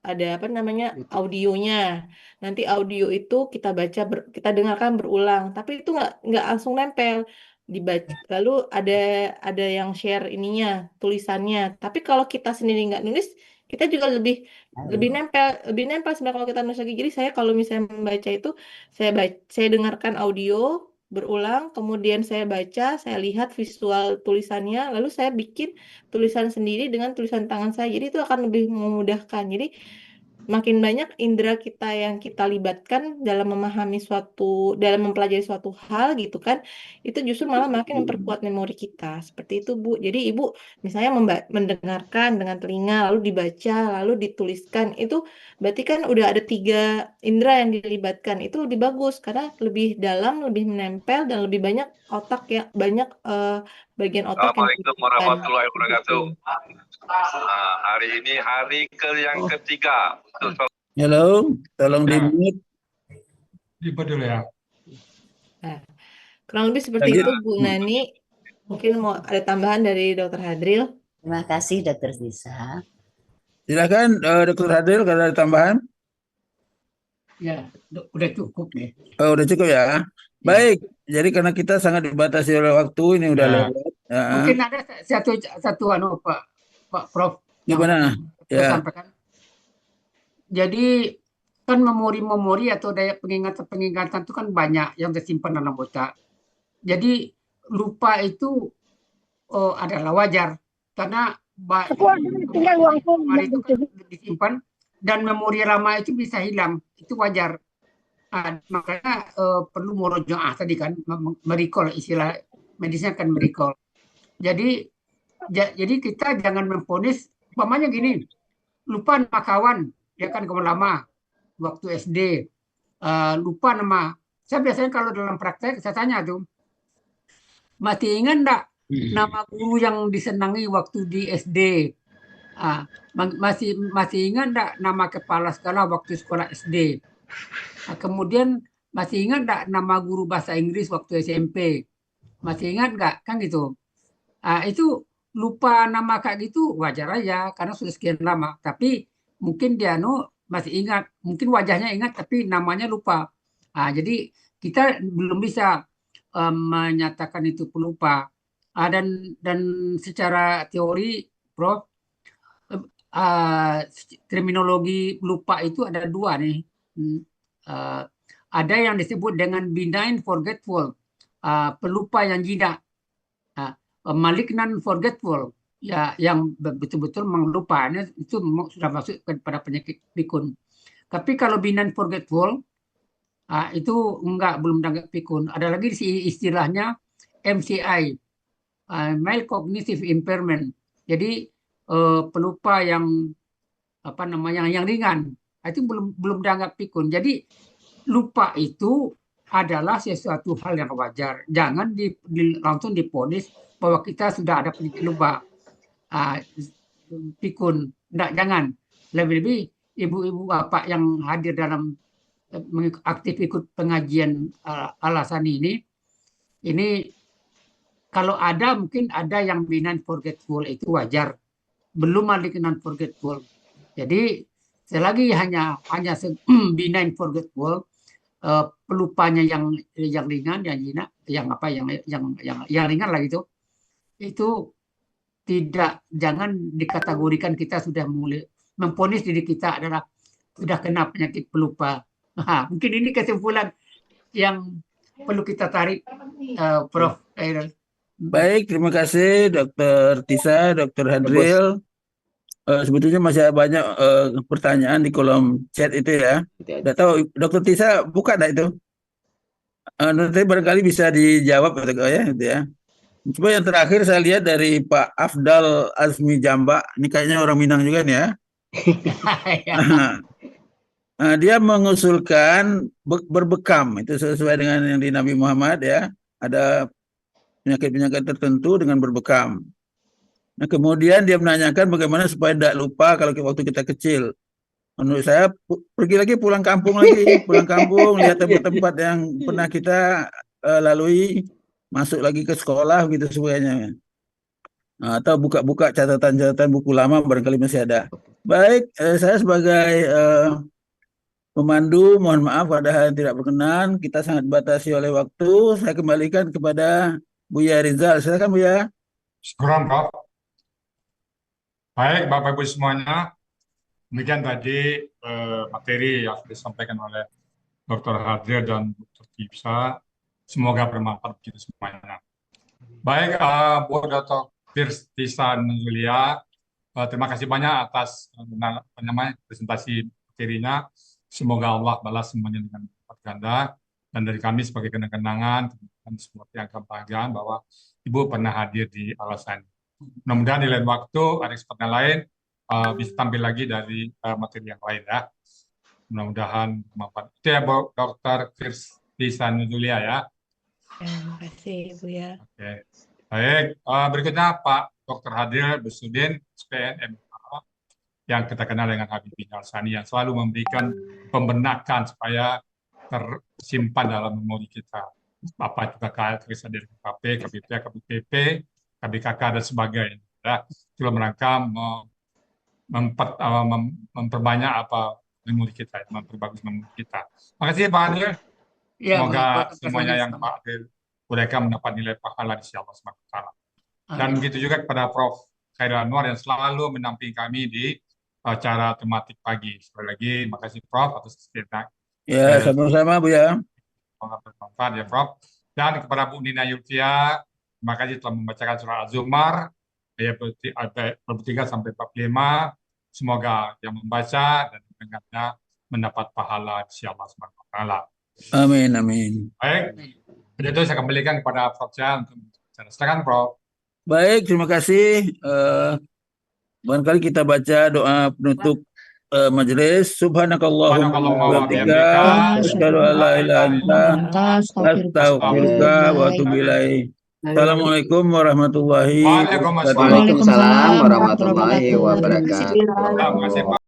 apa namanya audionya. Nanti audio itu kita baca kita dengarkan berulang, tapi itu nggak langsung nempel dibaca. Lalu ada yang share ininya tulisannya. Tapi kalau kita sendiri nggak nulis, kita juga lebih nempel sebenarnya kalau kita nulis lagi. Jadi saya kalau misalnya membaca itu saya dengarkan audio berulang, kemudian saya baca, saya lihat visual tulisannya, lalu saya bikin tulisan sendiri dengan tulisan tangan saya. Jadi itu akan lebih memudahkan. Jadi makin banyak indera kita yang kita libatkan dalam dalam mempelajari suatu hal gitu kan, itu justru malah makin memperkuat memori kita. Seperti itu, Bu. Jadi Ibu misalnya mendengarkan dengan telinga, lalu dibaca, lalu dituliskan. Itu berarti kan udah ada 3 indera yang dilibatkan. Itu lebih bagus karena lebih dalam, lebih menempel, dan lebih banyak banyak bagian otak yang Assalamualaikum warahmatullahi wabarakatuh. Hari ini hari yang ketiga. Halo, tolong di-mute. Ibu dulu ya. Nah, kurang lebih seperti Lanjut. itu Bu Nani. Mungkin mau ada tambahan dari Dokter Hadril. Terima kasih Dokter Tisa. Silakan Dokter Hadril kalau ada tambahan. Ya, udah cukup nih. Oh, udah cukup ya. Ya. Baik, jadi karena kita sangat dibatasi oleh waktu, ini udah Ya. lewat. Ya. Mungkin ada satu Pak Prof yang Gimana? saya Ya. sampaikan. Jadi kan memori-memori atau daya pengingatan itu kan banyak yang tersimpan dalam otak. Jadi lupa itu adalah wajar karena memori itu kan disimpan dan memori lama itu bisa hilang, itu wajar. Makanya perlu murojaah tadi kan, merecall, istilah medisnya kan merecall. Jadi kita jangan memponis, umpamanya gini, lupa nama kawan, ya kan kawan lama waktu SD, lupa nama. Saya biasanya kalau dalam praktek saya tanya tuh, masih ingat enggak nama guru yang disenangi waktu di SD? Masih ingat enggak nama kepala sekolah waktu sekolah SD? Kemudian masih ingat enggak nama guru bahasa Inggris waktu SMP? Masih ingat enggak? Kan gitu. Itu lupa nama kayak gitu wajar aja karena sudah sekian lama. Tapi mungkin dia masih ingat, mungkin wajahnya ingat tapi namanya lupa. Jadi kita belum bisa menyatakan itu pelupa. Dan secara teori, Prof, terminologi lupa itu ada dua nih. Ada yang disebut dengan benign forgetful, pelupa yang jinak. Malignant forgetful, ya yang betul-betul melupa, itu sudah masuk kepada penyakit pikun. Tapi kalau benign forgetful, itu belum dianggap pikun. Ada lagi istilahnya MCI, mild cognitive impairment. Jadi pelupa yang yang ringan, itu belum dianggap pikun. Jadi lupa itu adalah sesuatu hal yang wajar. Jangan langsung diponis bahwa kita sudah ada penyakit lupa, pikun. Nggak, jangan. Lebih-lebih ibu-ibu bapak yang hadir dalam aktif ikut pengajian alasan ini kalau ada, mungkin ada yang benign forgetful, itu wajar. Belum malignant forgetful. Jadi selagi hanya benign forgetful, pelupanya yang ringan, yang jinak, yang ringan lah gitu, itu jangan dikategorikan kita sudah mulai memponis diri kita adalah sudah kena penyakit pelupa. Mungkin ini kesimpulan yang perlu kita tarik, Prof. Khairul. Baik, terima kasih Dokter Tisa, Dokter Hadril. Sebetulnya masih ada banyak pertanyaan di kolom chat itu ya. Tidak tahu Dokter Tisa buka enggak itu? Nanti barangkali bisa dijawab ya, gitu ya. Coba yang terakhir saya lihat dari Pak Afdal Azmi Jamba, ini kayaknya orang Minang juga nih ya. Dia mengusulkan berbekam, itu sesuai dengan yang di Nabi Muhammad ya. Ada penyakit-penyakit tertentu dengan berbekam. Nah, kemudian dia menanyakan bagaimana supaya tidak lupa kalau waktu kita kecil. Menurut saya pergi lagi pulang kampung lihat tempat-tempat yang pernah kita lalui, masuk lagi ke sekolah gitu semuanya. Atau buka-buka catatan-catatan buku lama barangkali masih ada. Baik, saya sebagai pemandu mohon maaf pada hal yang tidak berkenan, kita sangat dibatasi oleh waktu. Saya kembalikan kepada Buya Rizal. Silakan Buya. Syukuran, Prof. Baik, Bapak Ibu semuanya, demikian tadi materi yang sudah disampaikan oleh Dr. Hadril dan Dr. Tisa. Semoga bermanfaat kita semuanya. Baik, buat Dr. Tisa dan Julia, terima kasih banyak atas presentasi materinya. Semoga Allah balas semuanya dengan lipat ganda. Dan dari kami sebagai kenang-kenangan dan semua pihak kebahagiaan bahwa Ibu pernah hadir di alasan. Mudah-mudahan di lain waktu ada kesempatan lain bisa tampil lagi dari materi yang lain ya. Mudah-mudahan bermanfaat. Itu ya Dr. Tisa Julia ya. Terima kasih Bu ya. Oke. Baik, berikutnya Pak Dr. Hadril Besudin, SPN MA, yang kita kenal dengan Habibie Alsani, yang selalu memberikan pembenakan supaya tersimpan dalam memori kita. Apa itu KKL, tulisan dari KKP, KBP, KBPP, KBKK, dan sebagainya. Ya, dalam rangka memperbanyak memori kita, memperbagus memori kita. Makasih Pak Adil. Ya, Semoga Pak, semuanya yang sama. Pak Adil mereka mendapat nilai pahala di sisi Allah SWT. Dan begitu juga kepada Prof. Khairil Anwar yang selalu mendampingi kami di acara tematik pagi. Sekali lagi, makasih Prof atas cerita. Ya, sama-sama Bu ya. Semoga bermanfaat ya Prof. Dan kepada Bu Nina Yulfia, terima kasih telah membacakan surah Az-Zumar ayat 43 sampai 45. Semoga yang membaca dan mendengarnya mendapat pahala di sisi Allah SWT. Amin, amin. Baik, jadi itu saya kembalikan kepada Prof. Syah untuk bicara. Silakan Prof. Baik, terima kasih. Barangkali kita baca doa penutup majelis. Subhanakallahumma wa bihamdika asyhadu an la ilaha illa anta astaghfiruka wa atubu ilaik. Assalamualaikum warahmatullahi wabarakatuh. Waalaikumsalam warahmatullahi wabarakatuh. Terima kasih Pak.